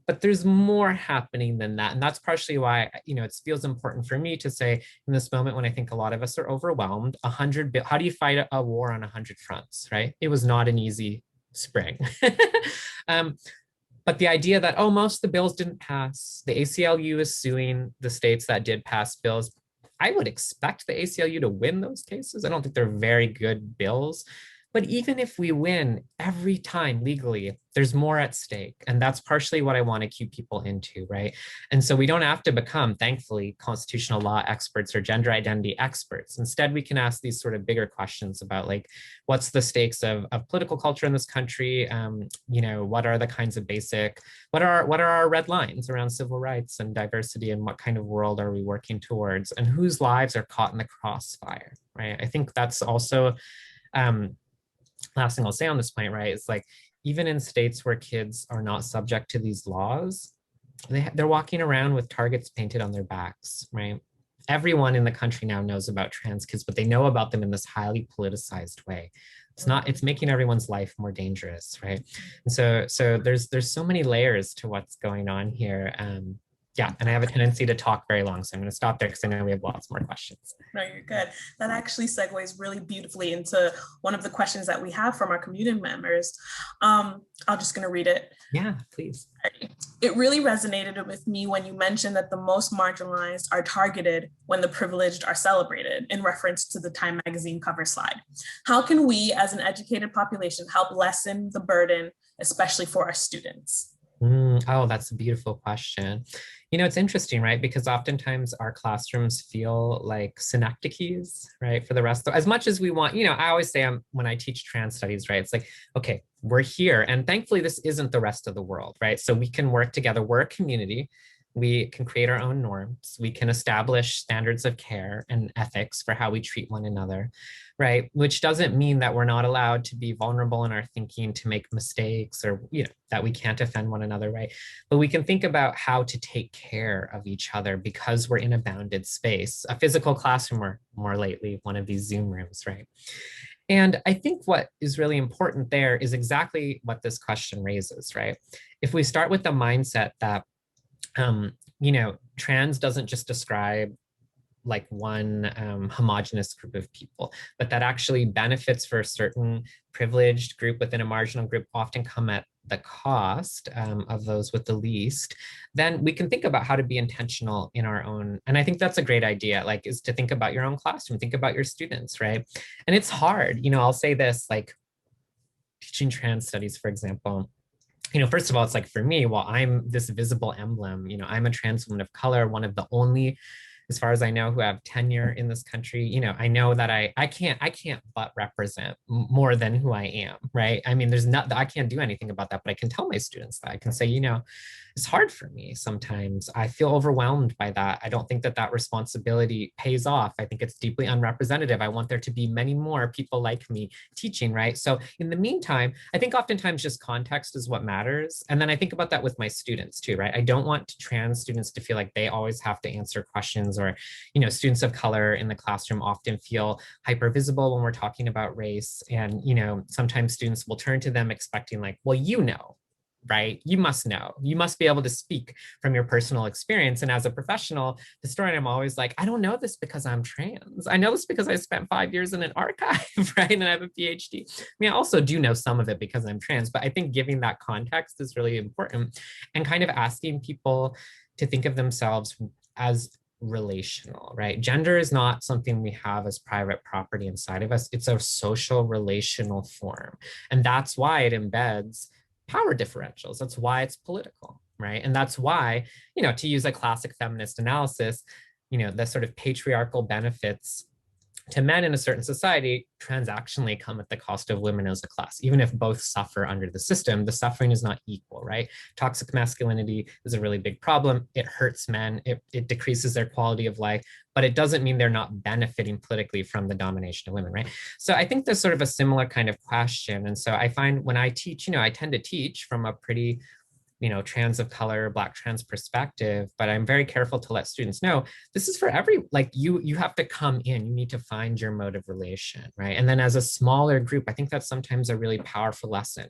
But there's more happening than that. And that's partially why, it feels important for me to say in this moment when I think a lot of us are overwhelmed, how do you fight a war on 100 fronts, right? It was not an easy spring. But the idea that, oh, most of the bills didn't pass, the ACLU is suing the states that did pass bills. I would expect the ACLU to win those cases. I don't think they're very good bills. But even if we win every time legally, there's more at stake. And that's partially what I want to keep people into, right? And so we don't have to become, thankfully, constitutional law experts or gender identity experts. Instead, we can ask these sort of bigger questions about like, what's the stakes of political culture in this country? What are the kinds of what are our red lines around civil rights and diversity, and what kind of world are we working towards? And whose lives are caught in the crossfire, right? I think that's also, last thing I'll say on this point, right, is like, even in states where kids are not subject to these laws, they're walking around with targets painted on their backs, right? Everyone in the country now knows about trans kids, but they know about them in this highly politicized way. It's making everyone's life more dangerous, right? And so there's so many layers to what's going on here. Yeah, and I have a tendency to talk very long, so I'm going to stop there because I know we have lots more questions. No, you're good. That actually segues really beautifully into one of the questions that we have from our community members. I'm just going to read it. Yeah, please. It really resonated with me when you mentioned that the most marginalized are targeted when the privileged are celebrated, in reference to the Time magazine cover slide. How can we, as an educated population, help lessen the burden, especially for our students? Oh, that's a beautiful question. It's interesting, right? Because oftentimes our classrooms feel like synecdoches, right? For the rest of, as much as we want, I always say when I teach trans studies, right? It's like, okay, we're here. And thankfully, this isn't the rest of the world, right? So we can work together. We're a community. We can create our own norms. We can establish standards of care and ethics for how we treat one another, right? Which doesn't mean that we're not allowed to be vulnerable in our thinking, to make mistakes, or, that we can't offend one another, right? But we can think about how to take care of each other because we're in a bounded space, a physical classroom, or more lately, one of these Zoom rooms, right? And I think what is really important there is exactly what this question raises, right? If we start with the mindset that trans doesn't just describe like one homogenous group of people, but that actually benefits for a certain privileged group within a marginal group often come at the cost of those with the least, then we can think about how to be intentional in our own. And I think that's a great idea, like, is to think about your own classroom, think about your students, right? And it's hard, I'll say this, like teaching trans studies, for example, first of all, it's like for me, while I'm this visible emblem, I'm a trans woman of color, one of the only, as far as I know, who have tenure in this country. I know that I can't but represent more than who I am, right? I mean, I can't do anything about that, but I can tell my students that. I can say, it's hard for me sometimes. I feel overwhelmed by that. I don't think that responsibility pays off. I think it's deeply unrepresentative. I want there to be many more people like me teaching, right? So in the meantime, I think oftentimes just context is what matters. And then I think about that with my students too, right? I don't want trans students to feel like they always have to answer questions, or, students of color in the classroom often feel hyper visible when we're talking about race. And, sometimes students will turn to them expecting like, well, right? You must know. You must be able to speak from your personal experience. And as a professional historian, I'm always like, I don't know this because I'm trans. I know this because I spent 5 years in an archive, right? And I have a PhD. I mean, I also do know some of it because I'm trans, but I think giving that context is really important, and kind of asking people to think of themselves as relational, right? Gender is not something we have as private property inside of us. It's a social relational form. And that's why it embeds power differentials. That's why it's political, right? And that's why, to use a classic feminist analysis, the sort of patriarchal benefits to men in a certain society transactionally come at the cost of women as a class. Even if both suffer under the system, the suffering is not equal, right? Toxic masculinity is a really big problem. It hurts men, it decreases their quality of life, but it doesn't mean they're not benefiting politically from the domination of women, right? So I think there's sort of a similar kind of question. And so I find when I teach, I tend to teach from a pretty trans of color, Black trans perspective, but I'm very careful to let students know this is for like you have to come in, you need to find your mode of relation, right? And then as a smaller group, I think that's sometimes a really powerful lesson.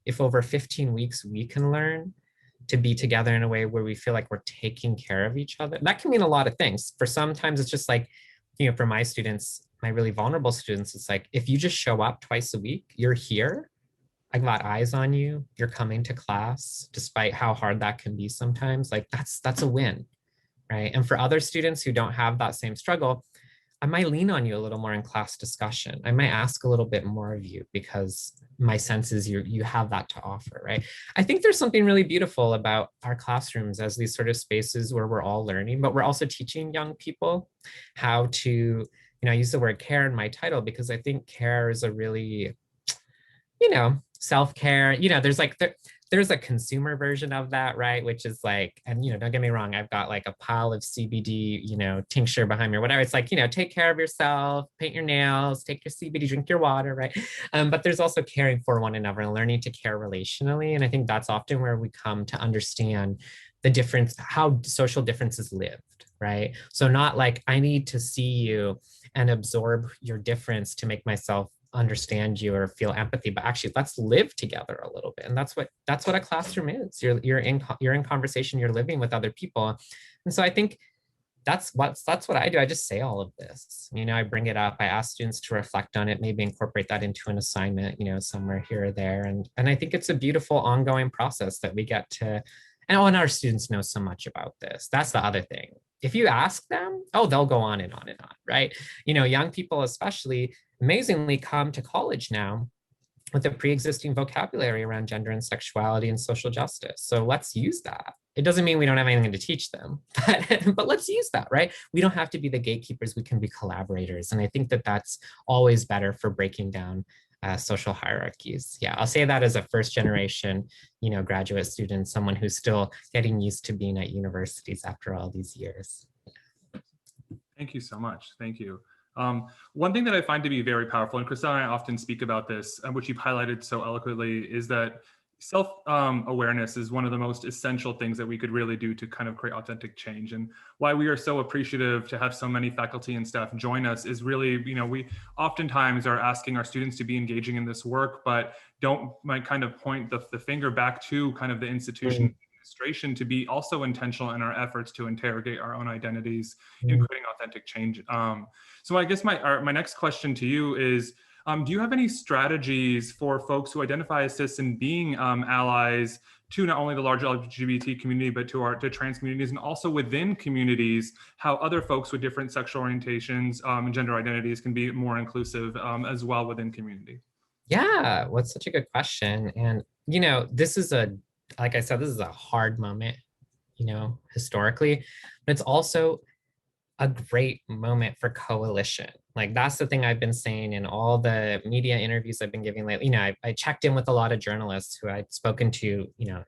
If over 15 weeks we can learn to be together in a way where we feel like we're taking care of each other, that can mean a lot of things. For sometimes it's just like, for my students, my really vulnerable students, it's like, if you just show up twice a week, you're here, I got eyes on you, you're coming to class, despite how hard that can be sometimes, like that's a win, right? And for other students who don't have that same struggle, I might lean on you a little more in class discussion. I might ask a little bit more of you because my sense is you have that to offer, right? I think there's something really beautiful about our classrooms as these sort of spaces where we're all learning, but we're also teaching young people how to, I use the word care in my title because I think care is a really, self-care, there's a consumer version of that, right? Which is like, and don't get me wrong, I've got like a pile of CBD, tincture behind me or whatever. It's like, take care of yourself, paint your nails, take your CBD, drink your water, right? But there's also caring for one another and learning to care relationally. And I think that's often where we come to understand the difference, how social difference is lived, right? So not like I need to see you and absorb your difference to make myself understand you or feel empathy, but actually let's live together a little bit. And that's what a classroom is. You're in conversation, you're living with other people. And so I think that's what I do. I just say all of this, I bring it up, I ask students to reflect on it, maybe incorporate that into an assignment, somewhere here or there. And I think it's a beautiful ongoing process that we get to, and our students know so much about this. That's the other thing. If you ask them, they'll go on and on and on, right? Young people especially amazingly come to college now with a pre-existing vocabulary around gender and sexuality and social justice. So let's use that. It doesn't mean we don't have anything to teach them, but let's use that, right? We don't have to be the gatekeepers, we can be collaborators. And I think that that's always better for breaking down social hierarchies. Yeah, I'll say that as a first generation, graduate student, someone who's still getting used to being at universities after all these years. Thank you so much. Thank you. One thing that I find to be very powerful, and Christelle and I often speak about this, which you've highlighted so eloquently, is that self-awareness is one of the most essential things that we could really do to kind of create authentic change. And why we are so appreciative to have so many faculty and staff join us is really, we oftentimes are asking our students to be engaging in this work, but might kind of point the finger back to kind of the institution administration to be also intentional in our efforts to interrogate our own identities in creating authentic change. So I guess my next question to you is, do you have any strategies for folks who identify as cis and being allies to not only the larger LGBT community, but to trans communities, and also within communities, how other folks with different sexual orientations and gender identities can be more inclusive as well within community? Yeah, well, it's such a good question. And, this is like I said, this is a hard moment, historically, but it's also a great moment for coalition. Like that's the thing I've been saying in all the media interviews I've been giving lately. I checked in with a lot of journalists who I'd spoken to,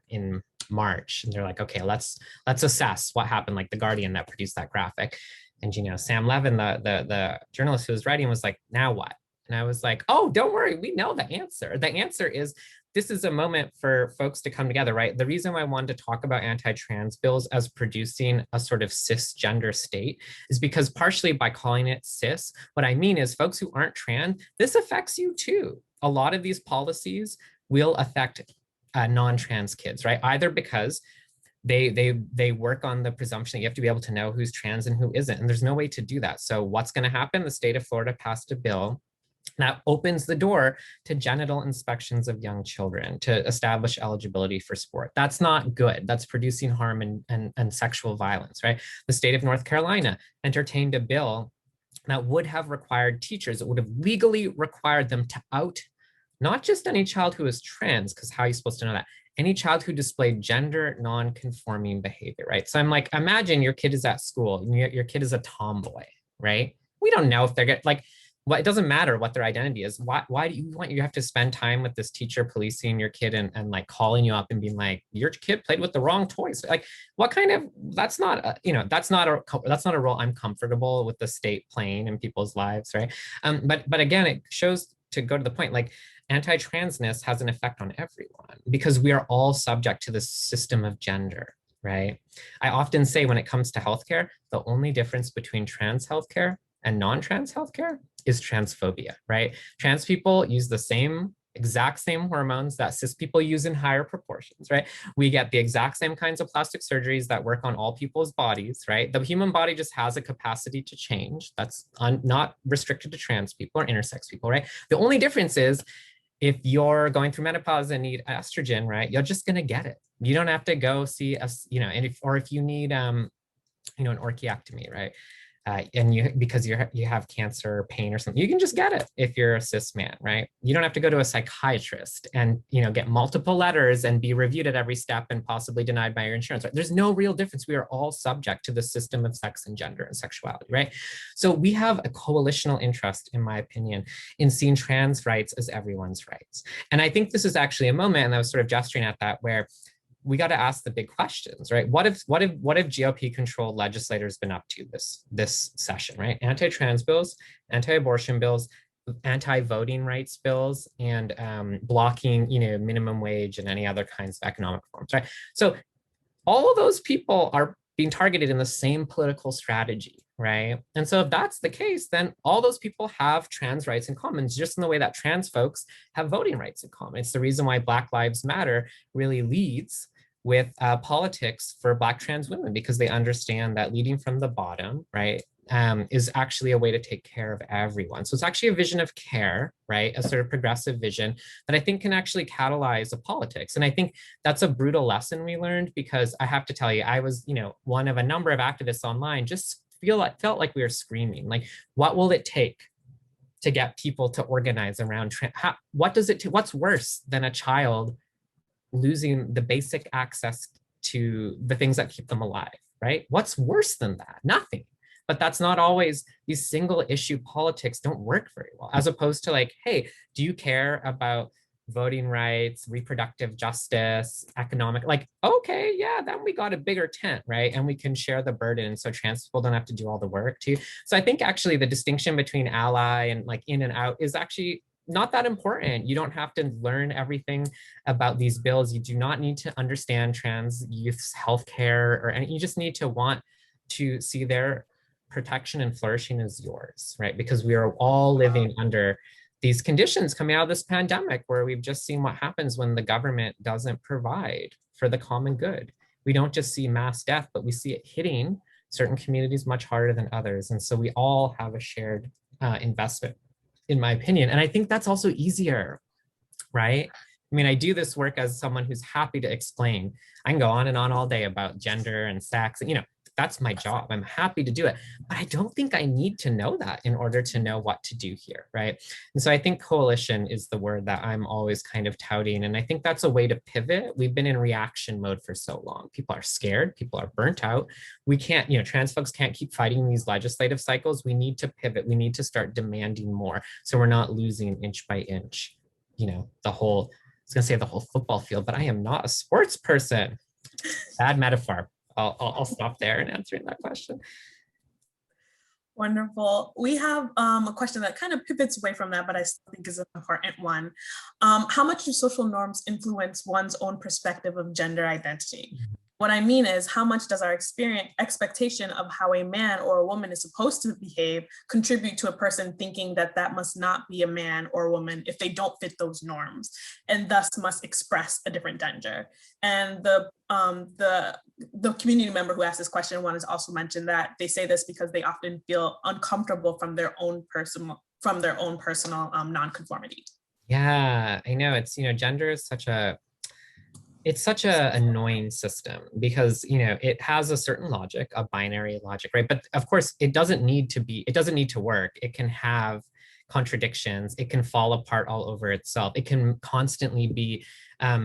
in March, and they're like, okay, let's assess what happened, like The Guardian that produced that graphic. And, Sam Levin, the journalist who was writing, was like, now what? And I was like, oh, don't worry, we know the answer. The answer is, this is a moment for folks to come together, right? The reason why I wanted to talk about anti-trans bills as producing a sort of cisgender state is because partially by calling it cis, what I mean is folks who aren't trans, this affects you too. A lot of these policies will affect non-trans kids, right? Either because they work on the presumption that you have to be able to know who's trans and who isn't, and there's no way to do that. So what's going to happen? The state of Florida passed a bill that opens the door to genital inspections of young children to establish eligibility for sport. That's not good. That's producing harm and sexual violence, right? The state of North Carolina entertained a bill that would have required teachers, it would have legally required them to out not just any child who is trans, because how are you supposed to know that? Any child who displayed gender non-conforming behavior, right? So I'm like, imagine your kid is at school, and your kid is a tomboy, right? we don't know if they're getting like, what, it doesn't matter what their identity is. Why do you have to spend time with this teacher policing your kid and like calling you up and being like, your kid played with the wrong toys? Like, what kind of, that's not a, that's not a role I'm comfortable with the state playing in people's lives, right? But again, it shows, to go to the point, like, anti-transness has an effect on everyone because we are all subject to the system of gender, right? I often say, when it comes to healthcare, the only difference between trans healthcare and non-trans healthcare is transphobia, right? Trans people use the exact same hormones that cis people use in higher proportions, right? We get the exact same kinds of plastic surgeries that work on all people's bodies, right? The human body just has a capacity to change. That's not restricted to trans people or intersex people, right? The only difference is, if you're going through menopause and need estrogen, right, you're just gonna get it. You don't have to go see us, and if you need, an orchiectomy, right? And because you have cancer or pain or something, you can just get it if you're a cis man, right? You don't have to go to a psychiatrist and get multiple letters and be reviewed at every step and possibly denied by your insurance. Right? There's no real difference. We are all subject to the system of sex and gender and sexuality, right? So we have a coalitional interest, in my opinion, in seeing trans rights as everyone's rights. And I think this is actually a moment, and I was sort of gesturing at that, where we got to ask the big questions, right? What have GOP-controlled legislators been up to this session, right? Anti-trans bills, anti-abortion bills, anti-voting rights bills, and blocking, minimum wage and any other kinds of economic reforms, right? So all of those people are being targeted in the same political strategy, right? And so if that's the case, then all those people have trans rights in common, just in the way that trans folks have voting rights in common. It's the reason why Black Lives Matter really leads with politics for Black trans women, because they understand that leading from the bottom, right, is actually a way to take care of everyone. So it's actually a vision of care, right, a sort of progressive vision that I think can actually catalyze a politics. And I think that's a brutal lesson we learned, because I have to tell you, I was, one of a number of activists online, just felt like we were screaming, like, what will it take to get people to organize around what's worse than a child losing the basic access to the things that keep them alive, right? What's worse than that? Nothing. But that's not always, these single issue politics don't work very well, as opposed to like, hey, do you care about voting rights, reproductive justice, economic, like, okay, yeah, then we got a bigger tent, right? And we can share the burden, so trans people don't have to do all the work too. So I think actually the distinction between ally and like in and out is actually not that important. You don't have to learn everything about these bills. You do not need to understand trans youth's healthcare or anything. You just need to want to see their protection and flourishing as yours, right? Because we are all living under these conditions coming out of this pandemic, where we've just seen what happens when the government doesn't provide for the common good. We don't just see mass death, but we see it hitting certain communities much harder than others. And so we all have a shared investment, in my opinion. And I think that's also easier, right? I mean, I do this work as someone who's happy to explain. I can go on and on all day about gender and sex, and that's my job. I'm happy to do it, but I don't think I need to know that in order to know what to do here, right? And so I think coalition is the word that I'm always kind of touting. And I think that's a way to pivot. We've been in reaction mode for so long. People are scared, people are burnt out. We can't, trans folks can't keep fighting these legislative cycles. We need to pivot. We need to start demanding more, so we're not losing inch by inch, the whole, I was gonna say the whole football field, but I am not a sports person. Bad metaphor. I'll stop there in answering that question. Wonderful. We have a question that kind of pivots away from that, but I still think is an important one. How much do social norms influence one's own perspective of gender identity? What I mean is, how much does our expectation of how a man or a woman is supposed to behave contribute to a person thinking that that must not be a man or a woman if they don't fit those norms, and thus must express a different gender? And the community member who asked this question wanted to also mention that they say this because they often feel uncomfortable from their own personal nonconformity. Yeah, I know. It's, gender is such a annoying system, because it has a certain logic, a binary logic, right? But of course it doesn't need to work. It can have contradictions. It can fall apart all over itself. It can constantly be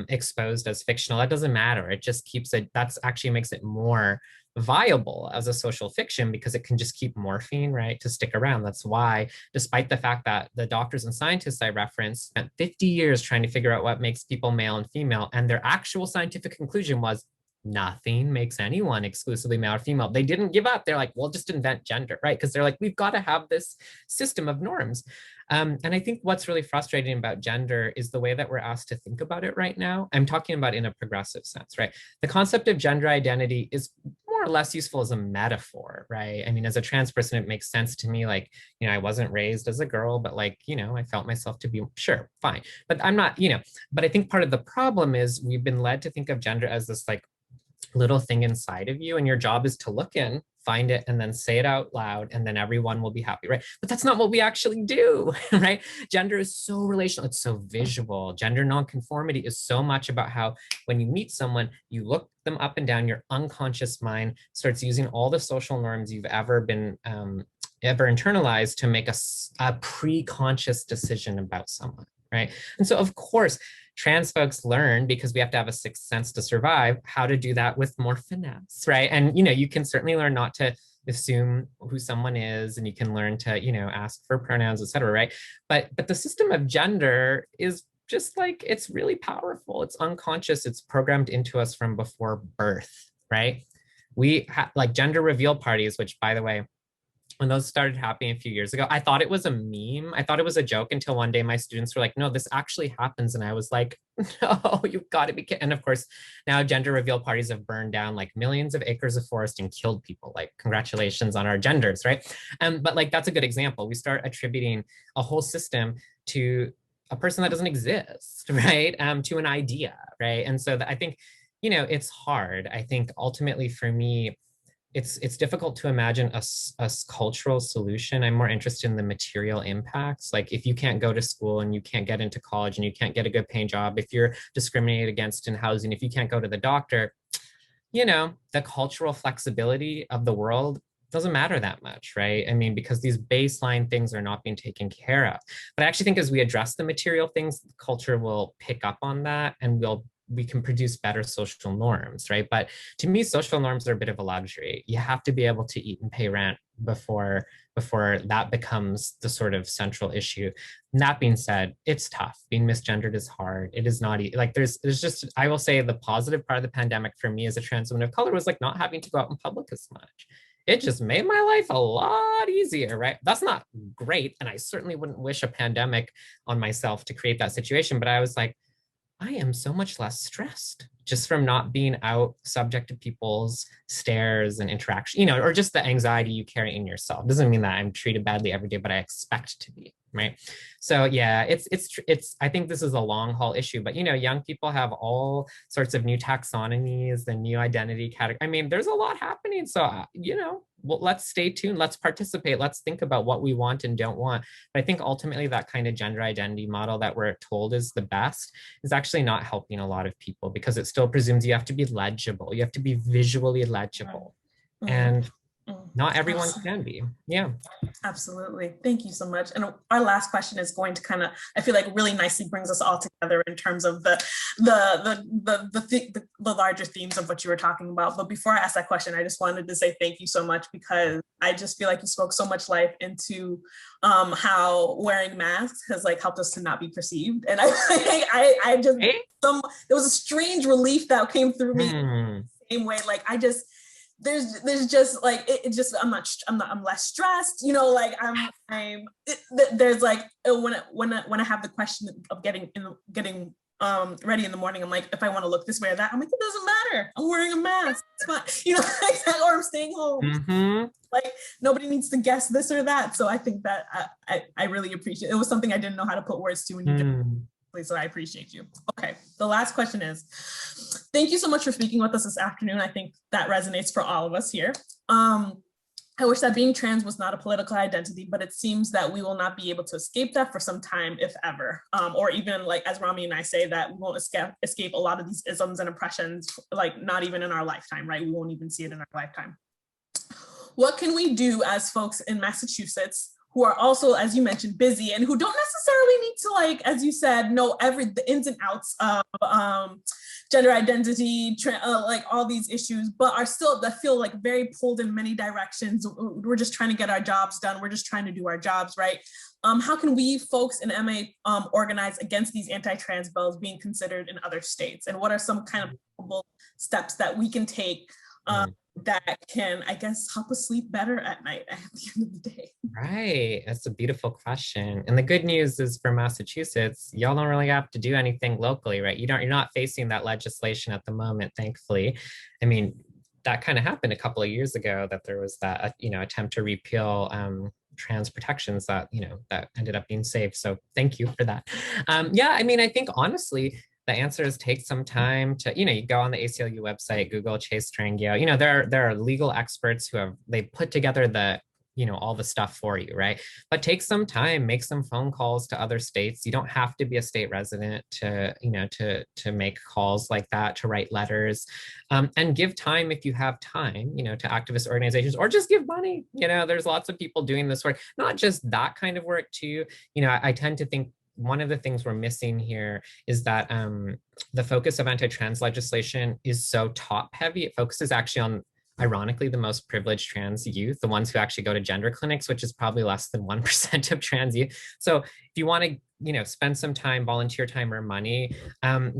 exposed as fictional. That doesn't matter. It just keeps it, that's actually makes it more viable as a social fiction because it can just keep morphing, right, to stick around. That's why, despite the fact that the doctors and scientists I referenced spent 50 years trying to figure out what makes people male and female, and their actual scientific conclusion was nothing makes anyone exclusively male or female. They didn't give up. They're like, we'll just invent gender, right? Because they're like, we've got to have this system of norms. And I think what's really frustrating about gender is the way that we're asked to think about it right now. I'm talking about in a progressive sense, right? The concept of gender identity is more or less useful as a metaphor, right? I mean, as a trans person, it makes sense to me, like, you know, I wasn't raised as a girl, but like, you know, I felt myself to be, sure, fine. But I'm not, you know, but I think part of the problem is we've been led to think of gender as this like little thing inside of you, and your job is to look in, find it, and then say it out loud, and then everyone will be happy, right? But that's not what we actually do, right? Gender is so relational, it's so visual. Gender nonconformity is so much about how when you meet someone, you look them up and down, your unconscious mind starts using all the social norms you've ever been ever internalized to make a pre-conscious decision about someone, right? And so of course, trans folks learn, because we have to have a sixth sense to survive, how to do that with more finesse, right? And, you know, you can certainly learn not to assume who someone is, and you can learn to, you know, ask for pronouns, et cetera, right? But the system of gender is just like, it's really powerful. It's unconscious. It's programmed into us from before birth, right? We have like gender reveal parties, which, by the way, when those started happening a few years ago, I thought it was a meme. I thought it was a joke until one day my students were like, no, this actually happens. And I was like, no, you've got to be kidding. And of course, now gender reveal parties have burned down like millions of acres of forest and killed people. Like, congratulations on our genders, right? But like, that's a good example. We start attributing a whole system to a person that doesn't exist, right? To an idea, right? And so I think, you know, it's hard. I think ultimately for me, it's difficult to imagine a cultural solution. I'm more interested in the material impacts. Like, if you can't go to school and you can't get into college and you can't get a good paying job, if you're discriminated against in housing, if you can't go to the doctor, you know, the cultural flexibility of the world doesn't matter that much, right? I mean, because these baseline things are not being taken care of. But I actually think as we address the material things, culture will pick up on that, and we can produce better social norms, right? But to me, social norms are a bit of a luxury. You have to be able to eat and pay rent before that becomes the sort of central issue. And that being said, it's tough. Being misgendered is hard. It is not like there's just, I will say the positive part of the pandemic for me as a trans woman of color was like not having to go out in public as much. It just made my life a lot easier, right? That's not great. And I certainly wouldn't wish a pandemic on myself to create that situation, but I was like, I am so much less stressed just from not being out subject to people's stares and interaction, you know, or just the anxiety you carry in yourself. Doesn't mean that I'm treated badly every day, but I expect to be, right? So yeah, it's, I think this is a long haul issue, but you know, young people have all sorts of new taxonomies and new identity categories. I mean, there's a lot happening. So, you know, well, let's stay tuned, let's participate, let's think about what we want and don't want. But I think ultimately that kind of gender identity model that we're told is the best is actually not helping a lot of people, because it still presumes you have to be legible, you have to be visually legible. And not everyone can be. Yeah. Absolutely. Thank you so much. And our last question is going to kind of, I feel like really nicely brings us all together in terms of the larger themes of what you were talking about. But before I ask that question, I just wanted to say thank you so much, because I just feel like you spoke so much life into how wearing masks has like helped us to not be perceived. And I just, there was a strange relief that came through me the same way. Like there's just like it just I'm less stressed, you know, like there's like when I have the question of getting ready in the morning, I'm like, if I want to look this way or that, I'm like, it doesn't matter, I'm wearing a mask, it's fine, you know, or I'm staying home. Like nobody needs to guess this or that. So I think that I really appreciate it. It was something I didn't know how to put words to when you did. So I appreciate you. Okay, the last question is, thank you so much for speaking with us this afternoon. I think that resonates for all of us here. I wish that being trans was not a political identity, but it seems that we will not be able to escape that for some time, if ever. Or even like, as Rami and I say, that we won't escape a lot of these isms and oppressions, like not even in our lifetime, right? We won't even see it in our lifetime. What can we do as folks in Massachusetts who are also, as you mentioned, busy and who don't necessarily need to, like, as you said, know the ins and outs of gender identity, like all these issues, but are still that feel like very pulled in many directions. We're just trying to get our jobs done. We're just trying to do our jobs, right? How can we folks in MA organize against these anti-trans bills being considered in other states? And what are some kind of steps that we can take that can, I guess, help us sleep better at night at the end of the day? Right, that's a beautiful question. And the good news is for Massachusetts, y'all don't really have to do anything locally, right? You're not facing that legislation at the moment, thankfully. I mean, that kind of happened a couple of years ago, that there was that, attempt to repeal trans protections that, that ended up being saved. So thank you for that. Yeah, I mean, I think honestly, the answer is take some time to, you go on the ACLU website, Google Chase Strangio. There are legal experts who they put together the, all the stuff for you, right? But take some time, make some phone calls to other states. You don't have to be a state resident to, to make calls like that, to write letters, and give time if you have time, to activist organizations, or just give money. There's lots of people doing this work, not just that kind of work too. I tend to think one of the things we're missing here is that the focus of anti-trans legislation is so top heavy. It focuses actually on, ironically, the most privileged trans youth, the ones who actually go to gender clinics, which is probably less than 1% of trans youth. So if you want to, spend some time, volunteer time or money,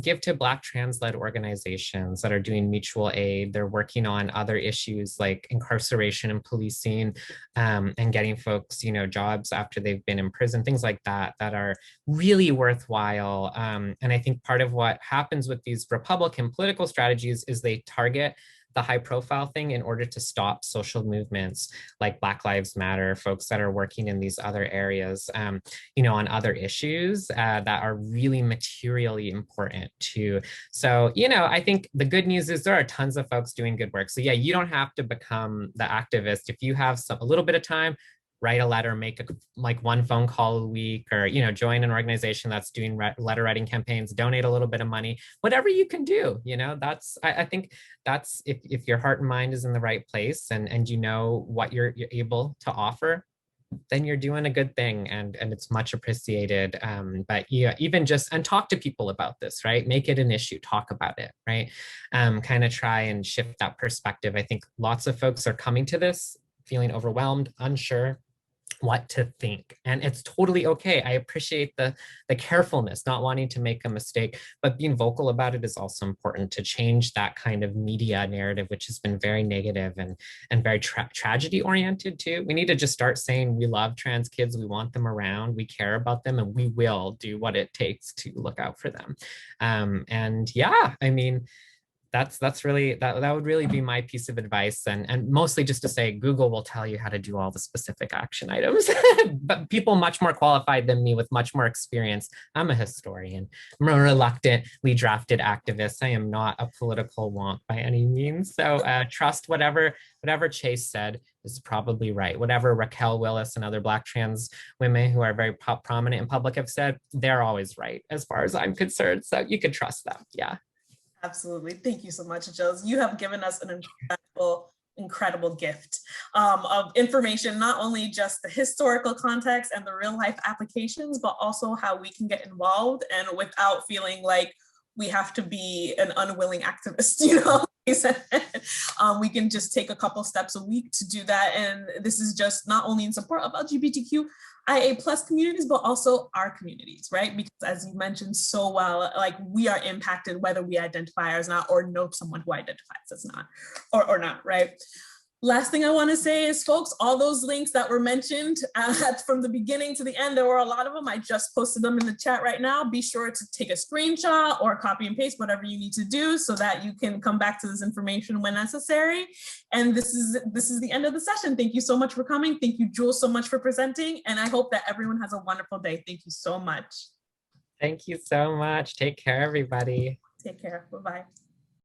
give to Black trans-led organizations that are doing mutual aid. They're working on other issues like incarceration and policing, and getting folks, jobs after they've been in prison, things like that, that are really worthwhile. And I think part of what happens with these Republican political strategies is they target the high profile thing in order to stop social movements like Black Lives Matter, folks that are working in these other areas, on other issues that are really materially important too. So, I think the good news is there are tons of folks doing good work. So yeah, you don't have to become the activist. If you have a little bit of time, write a letter, make one phone call a week, or join an organization that's doing letter writing campaigns, donate a little bit of money, whatever you can do. That's, I think that's, if your heart and mind is in the right place, and what you're able to offer, then you're doing a good thing, and it's much appreciated. But yeah, even just, and talk to people about this, right? Make it an issue, talk about it, right? Kind of try and shift that perspective. I think lots of folks are coming to this feeling overwhelmed, unsure what to think, and it's totally okay. I appreciate the carefulness, not wanting to make a mistake, but being vocal about it is also important to change that kind of media narrative, which has been very negative and very tragedy oriented too. We need to just start saying we love trans kids, we want them around, we care about them, and we will do what it takes to look out for them. And yeah, I mean, that's really, that would really be my piece of advice, and mostly just to say Google will tell you how to do all the specific action items. But people much more qualified than me with much more experience. I'm a historian. I'm a reluctantly drafted activist. I am not a political wonk by any means. So trust whatever Chase said is probably right. Whatever Raquel Willis and other Black trans women who are very prominent in public have said, they're always right as far as I'm concerned. So you can trust them. Yeah. Absolutely. Thank you so much, Jules. You have given us an incredible gift of information, not only just the historical context and the real life applications, but also how we can get involved and without feeling like we have to be an unwilling activist, we can just take a couple steps a week to do that. And this is just not only in support of LGBTQIA+ communities, but also our communities, right? Because as you mentioned so well, like we are impacted whether we identify as not, or know someone who identifies as not, or not, right? Last thing I want to say is, folks, all those links that were mentioned from the beginning to the end, there were a lot of them. I just posted them in the chat right now. Be sure to take a screenshot or copy and paste, whatever you need to do, so that you can come back to this information when necessary. And this is the end of the session. Thank you so much for coming. Thank you, Jules, so much for presenting. And I hope that everyone has a wonderful day. Thank you so much. Thank you so much. Take care, everybody. Take care. Bye-bye.